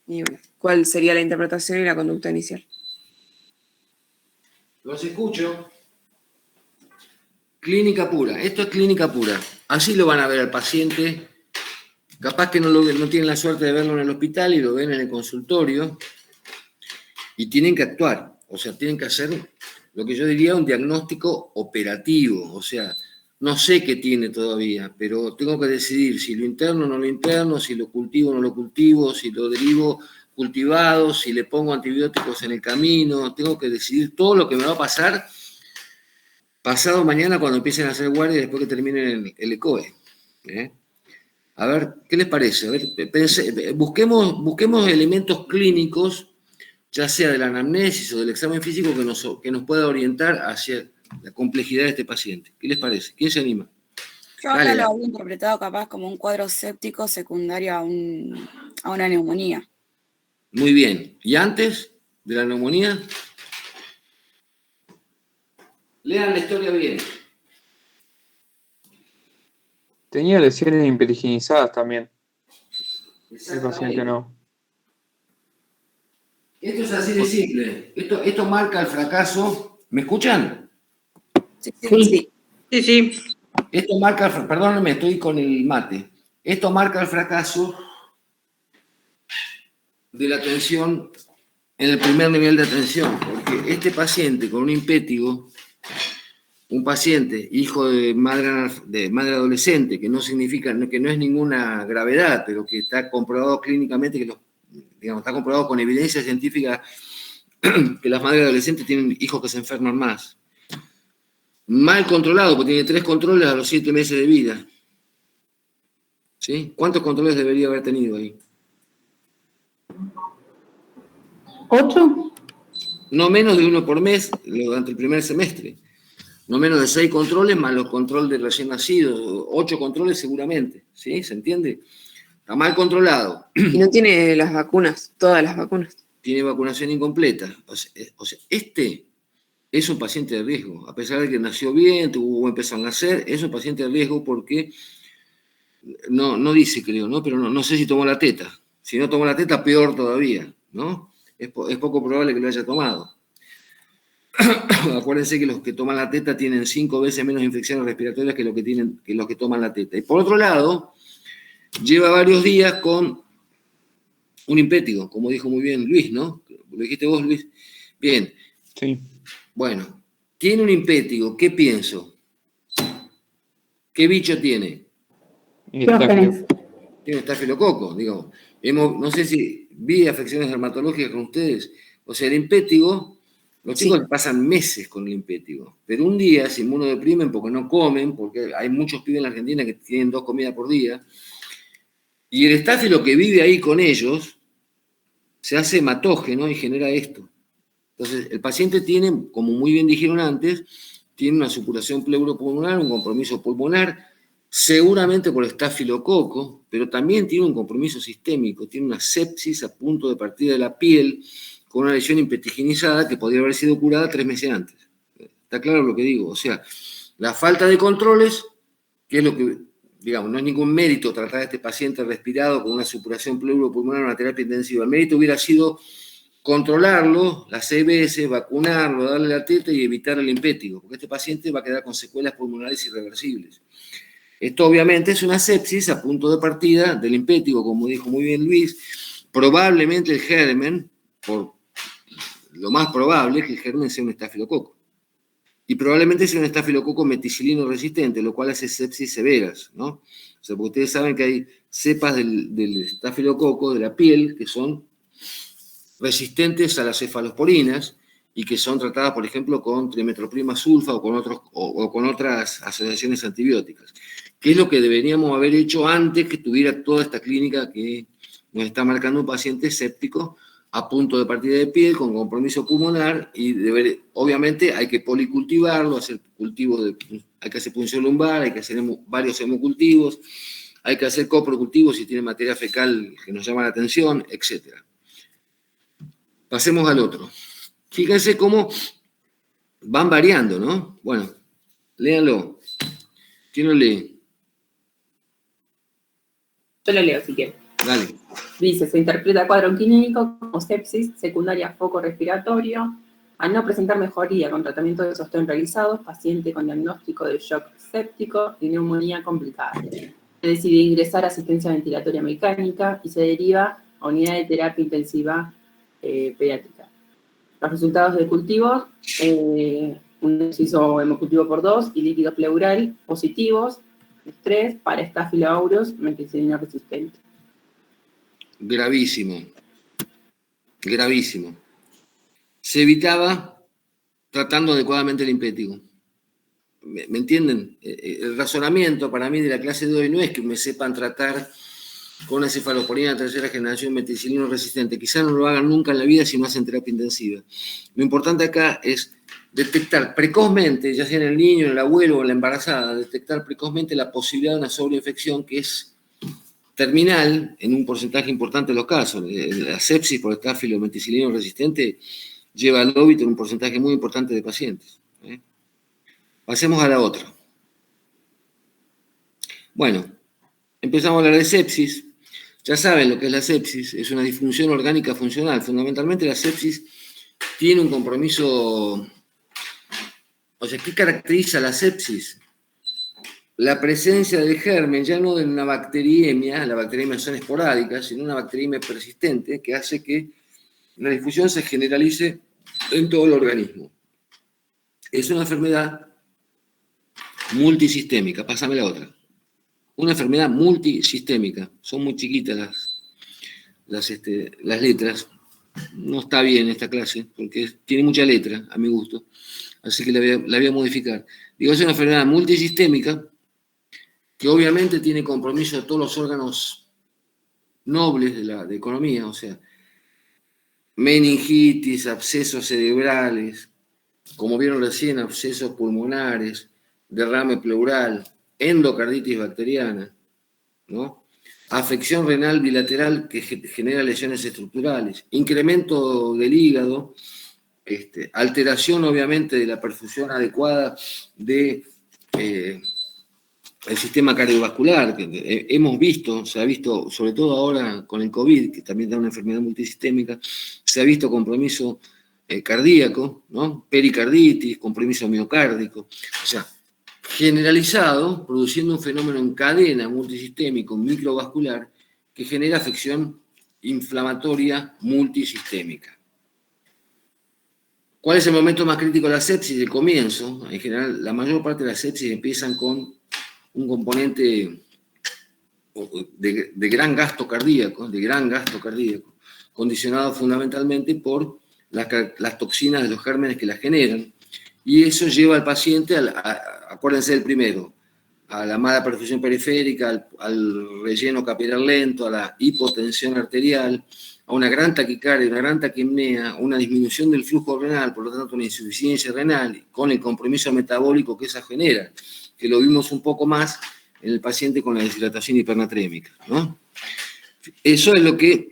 Y bueno, ¿cuál sería la interpretación y la conducta inicial? Los escucho. Clínica pura. Esto es clínica pura. Así lo van a ver al paciente. Capaz que no tienen la suerte de verlo en el hospital y lo ven en el consultorio. Y tienen que actuar. O sea, tienen que hacer lo que yo diría un diagnóstico operativo. O sea, no sé qué tiene todavía, pero tengo que decidir si lo interno o no lo interno, si lo cultivo o no lo cultivo, si lo derivo cultivado, si le pongo antibióticos en el camino. Tengo que decidir todo lo que me va a pasar pasado mañana cuando empiecen a hacer guardia y después que terminen el ECOE. A ver, ¿qué les parece? A ver, busquemos elementos clínicos, ya sea de la anamnesis o del examen físico, que nos pueda orientar hacia la complejidad de este paciente. ¿Qué les parece? ¿Quién se anima? Yo acá lo había interpretado capaz como un cuadro séptico secundario a una neumonía. Muy bien. ¿Y antes de la neumonía? Lean la historia bien. Tenía lesiones imperiginizadas también. El paciente no. Esto es así de simple. Esto marca el fracaso. ¿Me escuchan? Sí. Esto marca, perdónenme, estoy con el mate. Esto marca el fracaso de la atención en el primer nivel de atención, porque este paciente con un impétigo, un paciente hijo de madre adolescente, que no significa, que no es ninguna gravedad, pero que está comprobado clínicamente, está comprobado con evidencia científica que las madres adolescentes tienen hijos que se enferman más. Mal controlado, porque tiene 3 controles a los 7 meses de vida. ¿Sí? ¿Cuántos controles debería haber tenido ahí? 8. No menos de 1 por mes durante el primer semestre. No menos de 6 controles más los controles de recién nacido. 8 controles seguramente. ¿Sí? ¿Se entiende? Está mal controlado. Y no tiene las vacunas, todas las vacunas. Tiene vacunación incompleta. O sea, este es un paciente de riesgo. A pesar de que nació bien, tuvo buen peso al nacer, es un paciente de riesgo porque no dice, creo, ¿no? Pero no sé si tomó la teta. Si no tomó la teta, peor todavía, ¿no? Es poco probable que lo haya tomado. Acuérdense que los que toman la teta tienen 5 veces menos infecciones respiratorias que los que toman la teta. Y por otro lado, lleva varios días con un impétigo, como dijo muy bien Luis, ¿no? Lo dijiste vos, Luis. Bien. Sí. Bueno, tiene un impétigo, ¿qué pienso? ¿Qué bicho tiene? Clógenes. Tiene estafilococo, digo. No sé si vi afecciones dermatológicas con ustedes. O sea, el impétigo, los chicos pasan meses con el impétigo, pero un día se inmunodeprimen porque no comen, porque hay muchos pibes en la Argentina que tienen 2 comidas por día, y el estáfilo que vive ahí con ellos se hace hematógeno y genera esto. Entonces, el paciente tiene, como muy bien dijeron antes, tiene una supuración pleuropulmonar, un compromiso pulmonar, seguramente por estafilococo, pero también tiene un compromiso sistémico, tiene una sepsis a punto de partida de la piel, con una lesión impetiginizada que podría haber sido curada 3 meses antes. ¿Está claro lo que digo? O sea, la falta de controles, que es lo que, digamos, no es ningún mérito tratar a este paciente respirado con una supuración pleuropulmonar, una terapia intensiva. El mérito hubiera sido controlarlo las 6 veces, vacunarlo, darle la teta y evitar el impétigo, porque este paciente va a quedar con secuelas pulmonares irreversibles. Esto obviamente es una sepsis a punto de partida del impétigo, como dijo muy bien Luis. Probablemente el germen, por lo más probable es que el germen sea un estafilococo. Y probablemente sea un estafilococo meticilino resistente, lo cual hace sepsis severas, ¿no? O sea, porque ustedes saben que hay cepas del estafilococo de la piel que son resistentes a las cefalosporinas y que son tratadas, por ejemplo, con trimetroprima sulfa o con otras asociaciones antibióticas. ¿Qué es lo que deberíamos haber hecho antes que tuviera toda esta clínica que nos está marcando un paciente séptico a punto de partida de piel, con compromiso pulmonar, y obviamente hay que policultivarlo, hay que hacer punción lumbar, hay que hacer varios hemocultivos, hay que hacer coprocultivos si tiene materia fecal que nos llama la atención, etc. Pasemos al otro. Fíjense cómo van variando, ¿no? Bueno, léanlo. ¿Quién lo lee? Yo lo leo si quieren. Dale. Dice, se interpreta cuadro clínico como sepsis secundaria foco respiratorio. Al no presentar mejoría con tratamiento de sostén realizados, paciente con diagnóstico de shock séptico y neumonía complicada. Se decide ingresar a asistencia ventilatoria mecánica y se deriva a unidad de terapia intensiva pediátrica. Los resultados de cultivos, un exciso hemocultivo por 2 y líquido pleural positivos, estrés para Staphylococcus meticilina resistente. Gravísimo. Gravísimo. Se evitaba tratando adecuadamente el impétigo. ¿Me entienden? El razonamiento para mí de la clase de hoy no es que me sepan tratar con una cefalosporina de tercera generación meticilino resistente. Quizás no lo hagan nunca en la vida si no hacen terapia intensiva. Lo importante acá es detectar precozmente, ya sea en el niño, en el abuelo o en la embarazada, detectar precozmente la posibilidad de una sobreinfección que es terminal en un porcentaje importante de los casos. La sepsis por estáfilo meticilino resistente lleva al óbito en un porcentaje muy importante de pacientes. Pasemos a la otra. Bueno, empezamos a hablar de sepsis. Ya saben lo que es la sepsis, es una disfunción orgánica funcional. Fundamentalmente la sepsis tiene un compromiso. O sea, ¿qué caracteriza la sepsis? La presencia del germen, ya no de una bacteriemia, las bacteriemias son esporádicas, sino una bacteriemia persistente que hace que la difusión se generalice en todo el organismo. Es una enfermedad multisistémica. Pásame la otra. Una enfermedad multisistémica. Son muy chiquitas las letras. No está bien esta clase, porque tiene mucha letra, a mi gusto. Así que la voy a modificar. Digo, es una enfermedad multisistémica que obviamente tiene compromiso de todos los órganos nobles de la economía, o sea, meningitis, abscesos cerebrales, como vieron recién, abscesos pulmonares, derrame pleural, endocarditis bacteriana, ¿no? Afección renal bilateral que genera lesiones estructurales, incremento del hígado, alteración obviamente de la perfusión adecuada de el sistema cardiovascular, que hemos visto, se ha visto, sobre todo ahora con el COVID, que también da una enfermedad multisistémica, se ha visto compromiso cardíaco, ¿no? Pericarditis, compromiso miocárdico, o sea, generalizado, produciendo un fenómeno en cadena multisistémico, microvascular, que genera afección inflamatoria multisistémica. ¿Cuál es el momento más crítico de la sepsis? El comienzo. En general, la mayor parte de las sepsis empiezan con un componente de gran gasto cardíaco, condicionado fundamentalmente por las toxinas de los gérmenes que las generan, y eso lleva al paciente, acuérdense del primero, a la mala perfusión periférica, al relleno capilar lento, a la hipotensión arterial, a una gran taquicardia, una gran taquipnea, una disminución del flujo renal, por lo tanto una insuficiencia renal, con el compromiso metabólico que esa genera, que lo vimos un poco más en el paciente con la deshidratación hipernatrémica, ¿no? Eso es lo que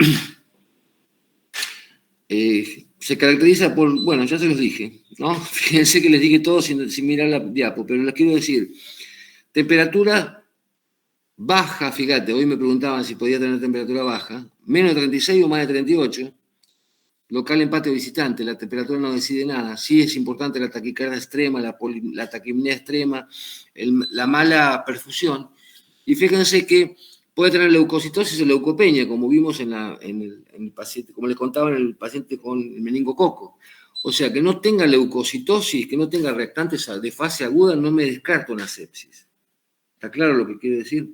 se caracteriza por, bueno, ya se los dije, ¿no? Fíjense que les dije todo sin mirar la diapo, pero les quiero decir, temperatura baja, fíjate, hoy me preguntaban si podía tener temperatura baja, menos de 36 o más de 38, local empate o visitante, la temperatura no decide nada, sí es importante la taquicardia extrema, la taquipnea extrema, la mala perfusión, y fíjense que puede tener leucocitosis o leucopenia, como vimos en el paciente, como les contaba en el paciente con el meningococo. O sea, que no tenga leucocitosis, que no tenga reactantes de fase aguda, no me descarto una sepsis. ¿Está claro lo que quiero decir?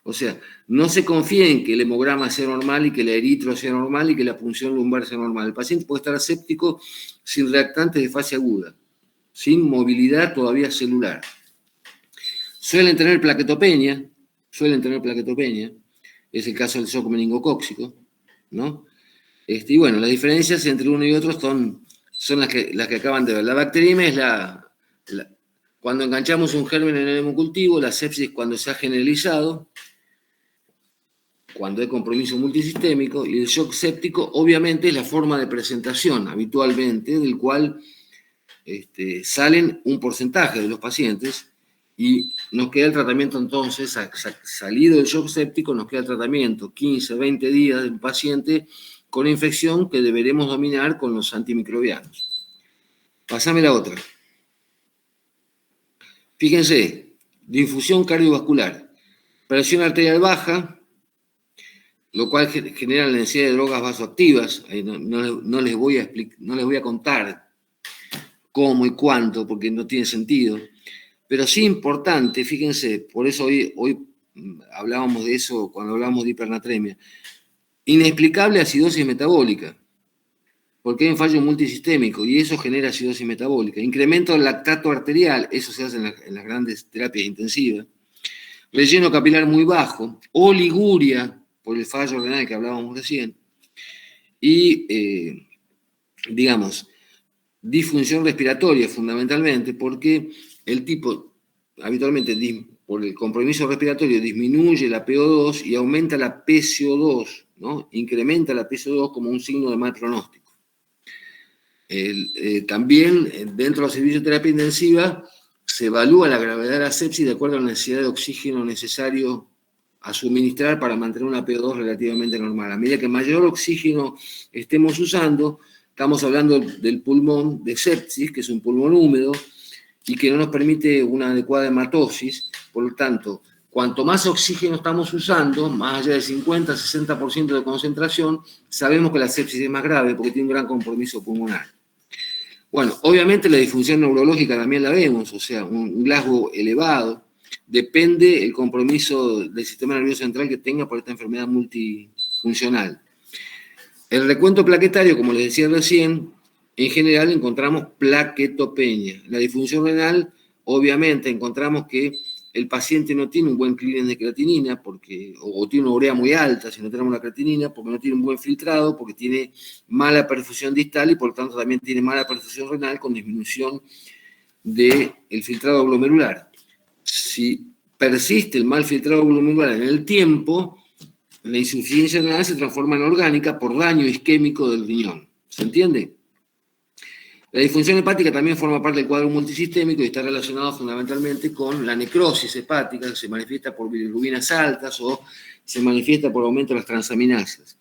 O sea, no se confíe en que el hemograma sea normal y que el eritro sea normal y que la punción lumbar sea normal. El paciente puede estar aséptico sin reactantes de fase aguda, sin movilidad todavía celular. Suelen tener plaquetopenia, es el caso del shock meningocóxico, ¿no? Y bueno, las diferencias entre uno y otro son las que acaban de ver. La bacteriemia es cuando enganchamos un germen en el hemocultivo, la sepsis cuando se ha generalizado, cuando hay compromiso multisistémico, y el shock séptico obviamente es la forma de presentación habitualmente del cual salen un porcentaje de los pacientes y nos queda el tratamiento entonces, salido el shock séptico, nos queda el tratamiento 15, 20 días del paciente con infección que deberemos dominar con los antimicrobianos. Pasame la otra. Fíjense, difusión cardiovascular, presión arterial baja, lo cual genera la necesidad de drogas vasoactivas. Ahí no les voy a contar cómo y cuánto, porque no tiene sentido. Pero sí importante, fíjense, por eso hoy hablábamos de eso cuando hablábamos de hipernatremia. Inexplicable acidosis metabólica, porque hay un fallo multisistémico y eso genera acidosis metabólica. Incremento del lactato arterial, eso se hace en las grandes terapias intensivas. Relleno capilar muy bajo, oliguria, por el fallo renal que hablábamos recién. Y, digamos, disfunción respiratoria fundamentalmente, porque el tipo habitualmente por el compromiso respiratorio disminuye la PO2 y aumenta la PCO2, ¿no? Incrementa la PCO2 como un signo de mal pronóstico. También dentro de los servicios de terapia intensiva se evalúa la gravedad de la sepsis de acuerdo a la necesidad de oxígeno necesario a suministrar para mantener una PO2 relativamente normal. A medida que mayor oxígeno estemos usando, estamos hablando del pulmón de sepsis, que es un pulmón húmedo y que no nos permite una adecuada hematosis. Por lo tanto, cuanto más oxígeno estamos usando, más allá del 50-60% de concentración, sabemos que la sepsis es más grave porque tiene un gran compromiso pulmonar. Bueno, obviamente la disfunción neurológica también la vemos, o sea, un Glasgow elevado. Depende el compromiso del sistema nervioso central que tenga por esta enfermedad multifuncional. El recuento plaquetario, como les decía recién, en general encontramos plaquetopenia. La disfunción renal, obviamente, encontramos que el paciente no tiene un buen clearance de creatinina, o tiene una urea muy alta si no tenemos la creatinina, porque no tiene un buen filtrado, porque tiene mala perfusión distal y por lo tanto también tiene mala perfusión renal con disminución del filtrado glomerular. Si persiste el mal filtrado glomerular en el tiempo, la insuficiencia renal se transforma en orgánica por daño isquémico del riñón. ¿Se entiende? La disfunción hepática también forma parte del cuadro multisistémico y está relacionado fundamentalmente con la necrosis hepática, que se manifiesta por bilirrubinas altas o se manifiesta por aumento de las transaminasas.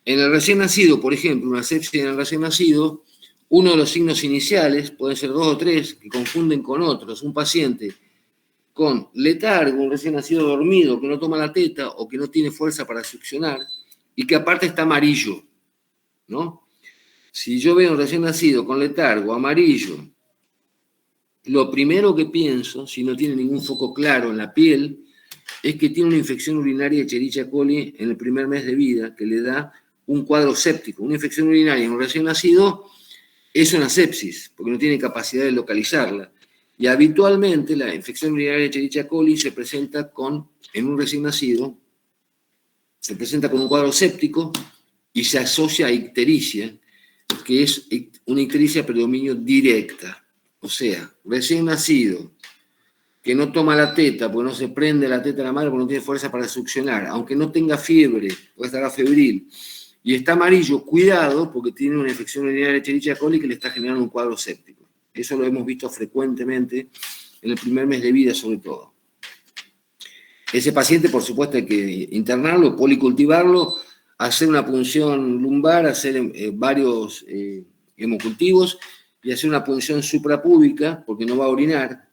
En el recién nacido, por ejemplo, una sepsis en el recién nacido, uno de los signos iniciales, pueden ser 2 o 3, que confunden con otros. Un paciente con letargo, un recién nacido dormido, que no toma la teta o que no tiene fuerza para succionar y que aparte está amarillo, ¿no? Si yo veo un recién nacido con letargo, amarillo, lo primero que pienso, si no tiene ningún foco claro en la piel, es que tiene una infección urinaria de Escherichia coli en el primer mes de vida, que le da un cuadro séptico. Una infección urinaria en un recién nacido es una sepsis, porque no tiene capacidad de localizarla. Y habitualmente la infección urinaria de Escherichia coli se presenta en un recién nacido, se presenta con un cuadro séptico y se asocia a ictericia, que es una ictericia predominio directa. O sea, recién nacido, que no toma la teta, porque no se prende la teta a la madre, porque no tiene fuerza para succionar, aunque no tenga fiebre, puede estar febril, y está amarillo, cuidado, porque tiene una infección urinaria de Escherichia coli que le está generando un cuadro séptico. Eso lo hemos visto frecuentemente en el primer mes de vida, sobre todo. Ese paciente, por supuesto, hay que internarlo, policultivarlo, hacer una punción lumbar, hacer varios hemocultivos y hacer una punción suprapúbica, porque no va a orinar,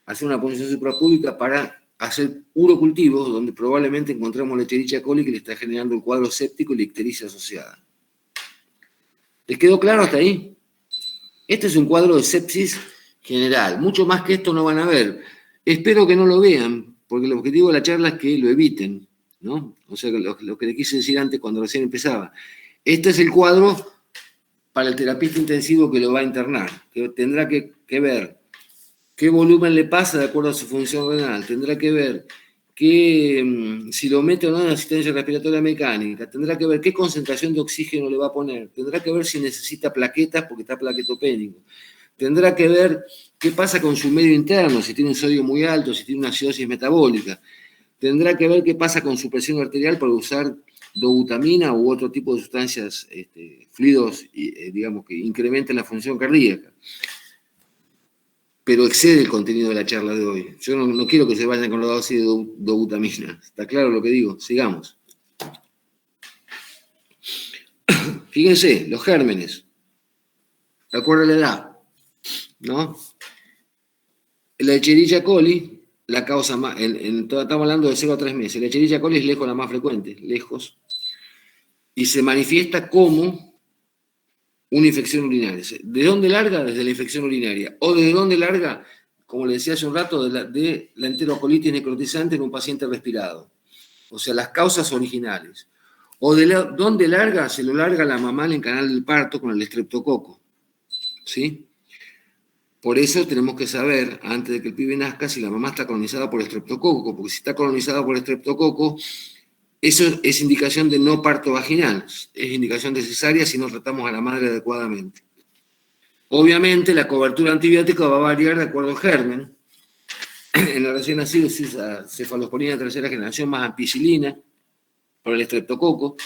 hacer una punción suprapúbica para hacer urocultivos, donde probablemente encontramos la Escherichia coli que le está generando el cuadro séptico y la ictericia asociada. ¿Les quedó claro hasta ahí? Este es un cuadro de sepsis general. Mucho más que esto no van a ver. Espero que no lo vean, porque el objetivo de la charla es que lo eviten, ¿no? O sea, lo que le quise decir antes cuando recién empezaba. Este es el cuadro para el terapista intensivo que lo va a internar, que tendrá que ver qué volumen le pasa de acuerdo a su función renal, tendrá que ver si lo mete o no en asistencia respiratoria mecánica, tendrá que ver qué concentración de oxígeno le va a poner, tendrá que ver si necesita plaquetas porque está plaquetopénico, tendrá que ver qué pasa con su medio interno, si tiene un sodio muy alto, si tiene una acidosis metabólica. tendrá que ver qué pasa con su presión arterial por usar dobutamina u otro tipo de sustancias, fluidos, digamos, que incrementen la función cardíaca. Pero excede el contenido de la charla de hoy. Yo no quiero que se vayan con la dosis de dobutamina. ¿Está claro lo que digo? Sigamos. Fíjense, los gérmenes. De acuerdo a la edad, ¿no? La Escherichia coli, la causa más, estamos hablando de 0 a 3 meses. La Escherichia coli es lejos la más frecuente, lejos. Y se manifiesta como una infección urinaria. ¿De dónde larga? Desde la infección urinaria. ¿O desde dónde larga? Como le decía hace un rato, de la enterocolitis necrotizante en un paciente respirado. O sea, las causas originales. ¿O de dónde larga? Se lo larga la mamá en el canal del parto con el estreptococo. ¿Sí? Por eso tenemos que saber, antes de que el pibe nazca, si la mamá está colonizada por estreptococo, porque si está colonizada por estreptococo, eso es indicación de no parto vaginal, es indicación de cesárea si no tratamos a la madre adecuadamente. Obviamente la cobertura antibiótica va a variar de acuerdo al germen. En el recién nacido se usa cefalosporina de tercera generación más ampicilina por el estreptococo,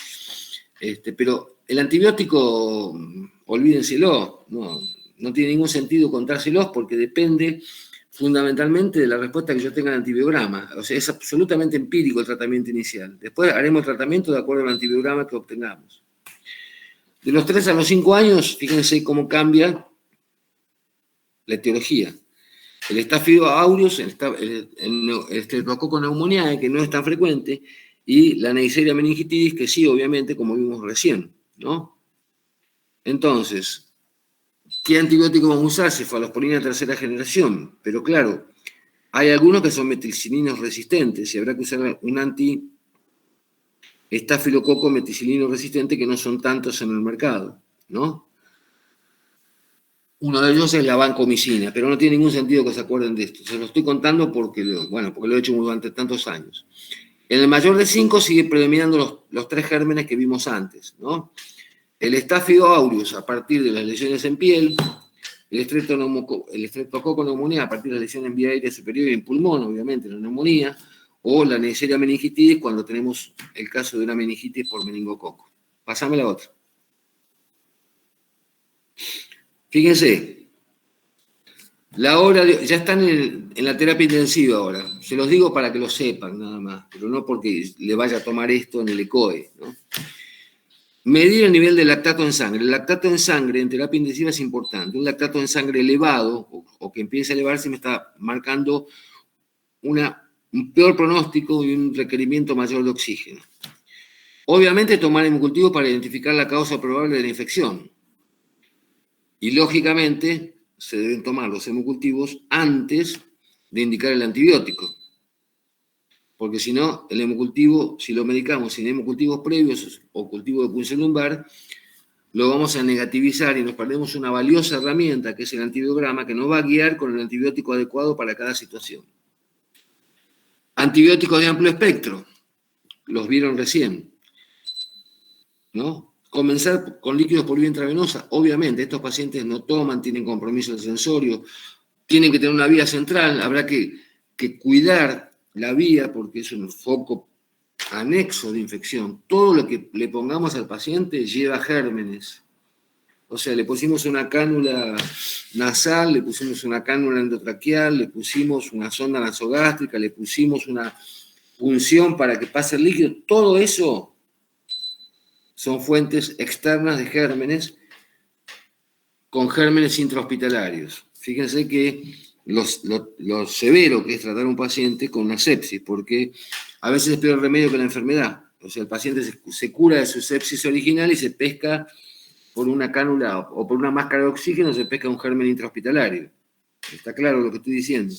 pero el antibiótico, olvídenselo, no tiene ningún sentido contárselos porque depende fundamentalmente de la respuesta que yo tenga al antibiograma. O sea, es absolutamente empírico el tratamiento inicial. Después haremos tratamiento de acuerdo al antibiograma que obtengamos. De los 3 a los 5 años, fíjense cómo cambia la etiología. El Staphylococcus aureus, el Streptococcus pneumoniae, que no es tan frecuente, y la Neisseria meningitidis, que sí, obviamente, como vimos recién, ¿no? Entonces, ¿qué antibiótico vamos a usar? Cefalosporina de tercera generación. Pero claro, hay algunos que son meticillinos resistentes y habrá que usar un anti-estafilococo meticilino resistente que no son tantos en el mercado, ¿no? Uno de ellos es la vancomicina, pero no tiene ningún sentido que se acuerden de esto. Se lo estoy contando porque lo he hecho durante tantos años. En el mayor de 5 sigue predominando los 3 gérmenes que vimos antes, ¿no? El Staphylococcus aureus a partir de las lesiones en piel, el Streptococcus pneumoniae a partir de las lesiones en vía aérea superior y en pulmón, obviamente, la neumonía, o la Neisseria meningitidis cuando tenemos el caso de una meningitis por meningococo. Pasame la otra. Fíjense, ya están en la terapia intensiva ahora. Se los digo para que lo sepan nada más, pero no porque le vaya a tomar esto en el ECOE, ¿no? Medir el nivel de lactato en sangre. El lactato en sangre en terapia intensiva es importante. Un lactato en sangre elevado o que empiece a elevarse me está marcando un peor pronóstico y un requerimiento mayor de oxígeno. Obviamente tomar hemocultivos para identificar la causa probable de la infección. Y lógicamente se deben tomar los hemocultivos antes de indicar el antibiótico. Porque si no, el hemocultivo, si lo medicamos sin hemocultivos previos o cultivo de punción lumbar, lo vamos a negativizar y nos perdemos una valiosa herramienta que es el antibiograma que nos va a guiar con el antibiótico adecuado para cada situación. Antibióticos de amplio espectro, los vieron recién, ¿no? Comenzar con líquidos por vía intravenosa, obviamente, estos pacientes no toman, tienen compromiso del sensorio, tienen que tener una vía central, habrá que cuidar la vía porque es un foco anexo de infección. Todo lo que le pongamos al paciente lleva gérmenes. O sea, le pusimos una cánula nasal, le pusimos una cánula endotraqueal, le pusimos una sonda nasogástrica, le pusimos una punción para que pase el líquido. Todo eso son fuentes externas de gérmenes con gérmenes intrahospitalarios. Fíjense que lo severo que es tratar a un paciente con una sepsis, porque a veces es peor remedio que la enfermedad. O sea, el paciente se cura de su sepsis original y se pesca por una cánula o por una máscara de oxígeno, se pesca un germen intrahospitalario. ¿Está claro lo que estoy diciendo?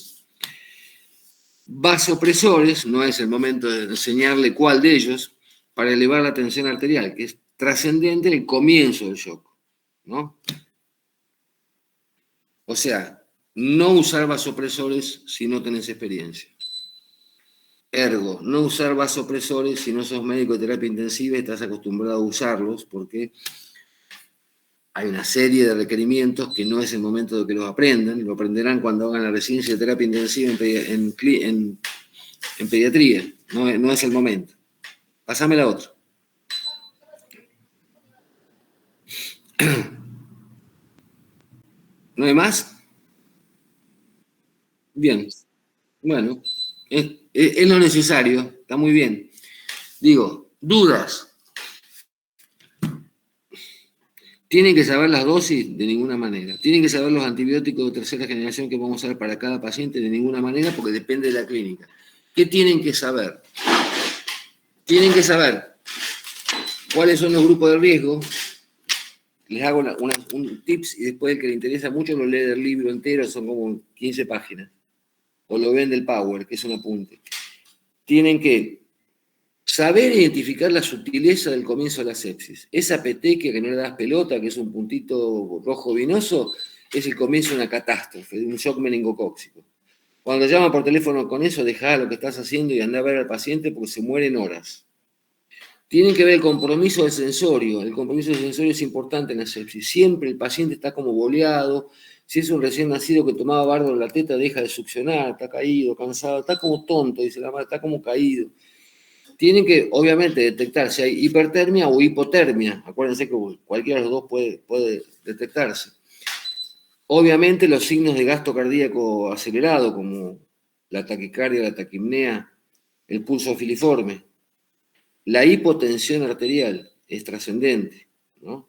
Vasopresores, no es el momento de enseñarle cuál de ellos, para elevar la tensión arterial, que es trascendente en el comienzo del shock, ¿no? O sea, no usar vasopresores si no tenés experiencia. Ergo, no usar vasopresores si no sos médico de terapia intensiva y estás acostumbrado a usarlos, porque hay una serie de requerimientos que no es el momento de que los aprendan, lo aprenderán cuando hagan la residencia de terapia intensiva en pediatría, no es el momento. Pásame la otra. ¿No hay más? Bien. Bueno, es lo necesario, está muy bien. Digo, dudas. Tienen que saber las dosis de ninguna manera. Tienen que saber los antibióticos de tercera generación que vamos a usar para cada paciente de ninguna manera porque depende de la clínica. ¿Qué tienen que saber? Tienen que saber cuáles son los grupos de riesgo. Les hago un tips y después el que le interesa mucho lo lee del libro entero, son como 15 páginas. O lo ven del Power, que es un apunte. Tienen que saber identificar la sutileza del comienzo de la sepsis. Esa petequia que no le das pelota, que es un puntito rojo vinoso, es el comienzo de una catástrofe, de un shock meningocóxico. Cuando llaman por teléfono con eso, dejá lo que estás haciendo y andá a ver al paciente porque se muere en horas. Tienen que ver el compromiso del sensorio. El compromiso del sensorio es importante en la sepsis. Siempre el paciente está como boleado. Si es un recién nacido que tomaba bardo en la teta, deja de succionar, está caído, cansado, está como tonto, dice la madre, está como caído. Tienen que, obviamente, detectar si hay hipertermia o hipotermia. Acuérdense que cualquiera de los dos puede detectarse. Obviamente, los signos de gasto cardíaco acelerado, como la taquicardia, la taquipnea, el pulso filiforme. La hipotensión arterial es trascendente, ¿no?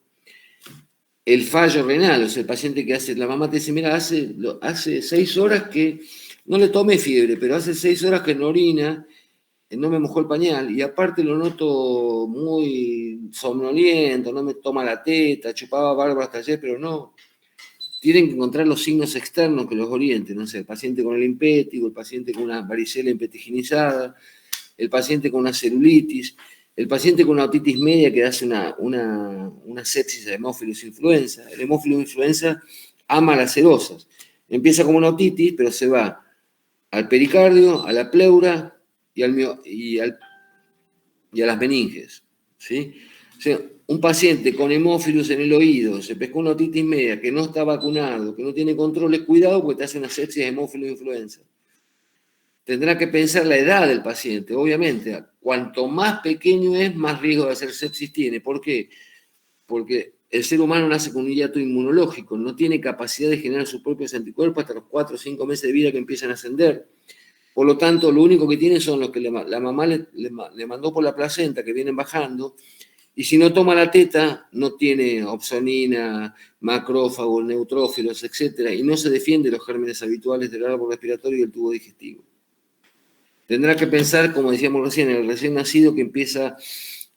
El fallo renal, o sea, el paciente que hace, la mamá te dice, mira, hace 6 horas que no le tomé fiebre, pero hace 6 horas que no orina, no me mojó el pañal, y aparte lo noto muy somnoliento, no me toma la teta, chupaba barba hasta ayer, pero no. Tienen que encontrar los signos externos que los orienten, no sé, el paciente con el impético, el paciente con una varicela impetiginizada, el paciente con una celulitis, el paciente con una otitis media que hace una sepsis de Haemophilus influenza. El Haemophilus influenza ama las serosas. Empieza como una otitis, pero se va al pericardio, a la pleura y a las meninges, ¿sí? O sea, un paciente con hemófilus en el oído, se pescó una otitis media, que no está vacunado, que no tiene controles, cuidado porque te hace una sepsis de Haemophilus influenza. Tendrá que pensar la edad del paciente, obviamente. Cuanto más pequeño es, más riesgo de hacer sepsis tiene. ¿Por qué? Porque el ser humano nace con un hiato inmunológico, no tiene capacidad de generar sus propios anticuerpos hasta los 4 o 5 meses de vida que empiezan a ascender. Por lo tanto, lo único que tiene son los que la mamá le mandó por la placenta, que vienen bajando, y si no toma la teta, no tiene opsonina, macrófagos, neutrófilos, etc., y no se defiende los gérmenes habituales del árbol respiratorio y del tubo digestivo. Tendrá que pensar, como decíamos recién, en el recién nacido que empieza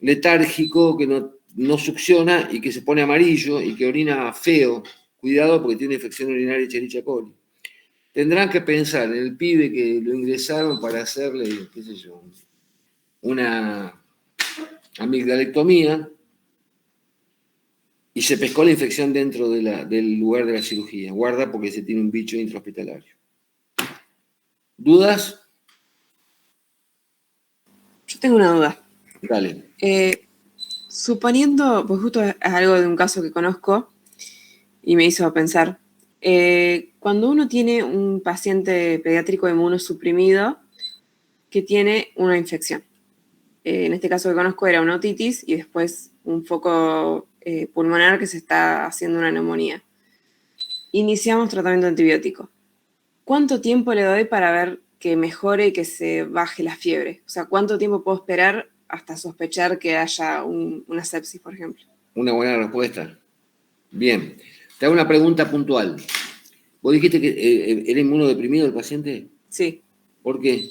letárgico, que no succiona y que se pone amarillo y que orina feo. Cuidado porque tiene infección urinaria Escherichia coli. Tendrán que pensar en el pibe que lo ingresaron para hacerle, qué sé yo, una amigdalectomía y se pescó la infección dentro del lugar de la cirugía. Guarda porque se tiene un bicho intrahospitalario. ¿Dudas? Yo tengo una duda. Dale. Suponiendo, pues justo es algo de un caso que conozco y me hizo pensar, cuando uno tiene un paciente pediátrico inmunosuprimido que tiene una infección, en este caso que conozco era una otitis y después un foco pulmonar que se está haciendo una neumonía. Iniciamos tratamiento antibiótico. ¿Cuánto tiempo le doy para ver que mejore y que se baje la fiebre? O sea, ¿cuánto tiempo puedo esperar hasta sospechar que haya una sepsis, por ejemplo? Una buena respuesta. Bien. Te hago una pregunta puntual. ¿Vos dijiste que era inmunodeprimido el paciente? Sí. ¿Por qué?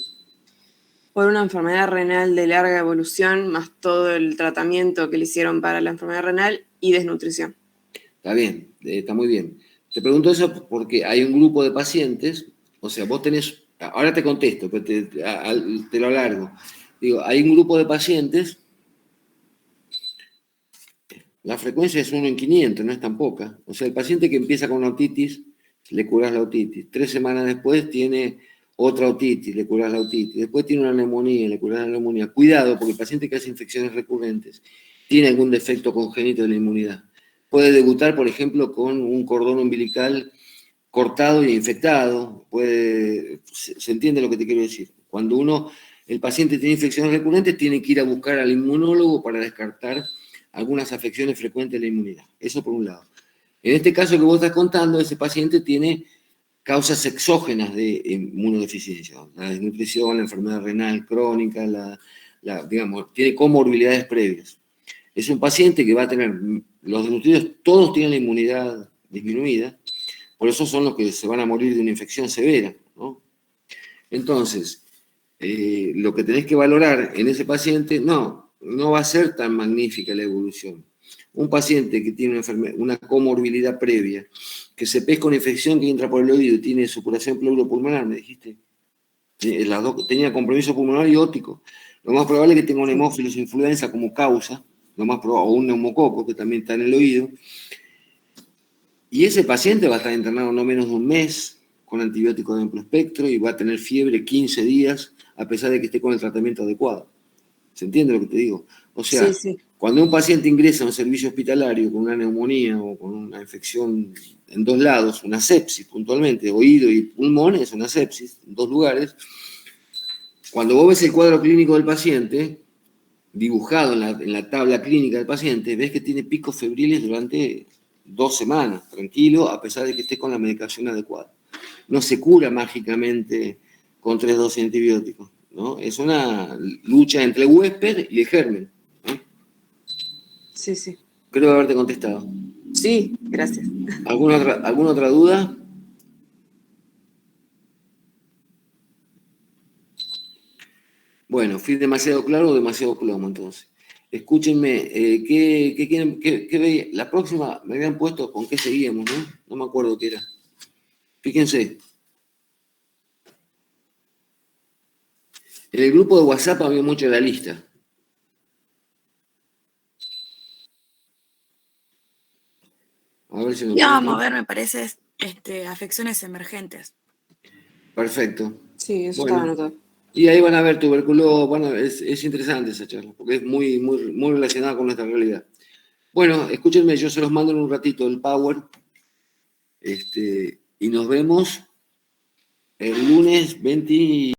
Por una enfermedad renal de larga evolución, más todo el tratamiento que le hicieron para la enfermedad renal y desnutrición. Está bien, está muy bien. Te pregunto eso porque hay un grupo de pacientes, o sea, vos tenés, ahora te contesto, pero te lo alargo. Digo, hay un grupo de pacientes, la frecuencia es 1 en 500, no es tan poca. O sea, el paciente que empieza con una otitis, le curas la otitis. 3 semanas después tiene otra otitis, le curas la otitis. Después tiene una neumonía, le curas la neumonía. Cuidado, porque el paciente que hace infecciones recurrentes tiene algún defecto congénito de la inmunidad. Puede debutar, por ejemplo, con un cordón umbilical cortado y infectado. Se entiende lo que te quiero decir. Cuando uno el paciente tiene infecciones recurrentes, tiene que ir a buscar al inmunólogo para descartar algunas afecciones frecuentes de la inmunidad. Eso por un lado. En este caso que vos estás contando, ese paciente tiene causas exógenas de inmunodeficiencia, la desnutrición, la enfermedad renal crónica, digamos, tiene comorbilidades previas. Es un paciente que va a tener, los desnutridos todos tienen la inmunidad disminuida, por eso son los que se van a morir de una infección severa, ¿no? Entonces, lo que tenés que valorar en ese paciente, no va a ser tan magnífica la evolución. Un paciente que tiene una comorbilidad previa, que se pesca una infección que entra por el oído y tiene supuración pleuropulmonar, me dijiste, tenía compromiso pulmonar y óptico, lo más probable es que tenga una hemófilos influenza como causa, lo más probable, o un neumococo que también está en el oído, y ese paciente va a estar internado no menos de un mes con antibióticos de amplio espectro y va a tener fiebre 15 días a pesar de que esté con el tratamiento adecuado. ¿Se entiende lo que te digo? O sea, Sí. Cuando un paciente ingresa a un servicio hospitalario con una neumonía o con una infección en dos lados, una sepsis puntualmente, oído y pulmón, es una sepsis en dos lugares, cuando vos ves el cuadro clínico del paciente, dibujado en la tabla clínica del paciente, ves que tiene picos febriles durante 2 semanas, tranquilo, a pesar de que esté con la medicación adecuada. No se cura mágicamente con 3 dosis de antibióticos, ¿no? Es una lucha entre el huésped y el germen, ¿no? Sí. Creo haberte contestado. Sí, gracias. ¿Alguna otra duda? Bueno, fui demasiado claro o demasiado plomo, entonces. Escúchenme, ¿qué quieren? La próxima me habían puesto con qué seguíamos, ¿no? No me acuerdo qué era. Fíjense. En el grupo de WhatsApp había mucho de la lista. A ver si me Ya vamos a encuentro. ver, me parece, afecciones emergentes. Perfecto. Sí, eso Bueno, estaba anotado. y ahí van a ver tuberculosis. Bueno, es interesante esa charla, porque es muy, muy, muy relacionada con nuestra realidad. Bueno, escúchenme, yo se los mando en un ratito el Power. Y nos vemos el lunes 20.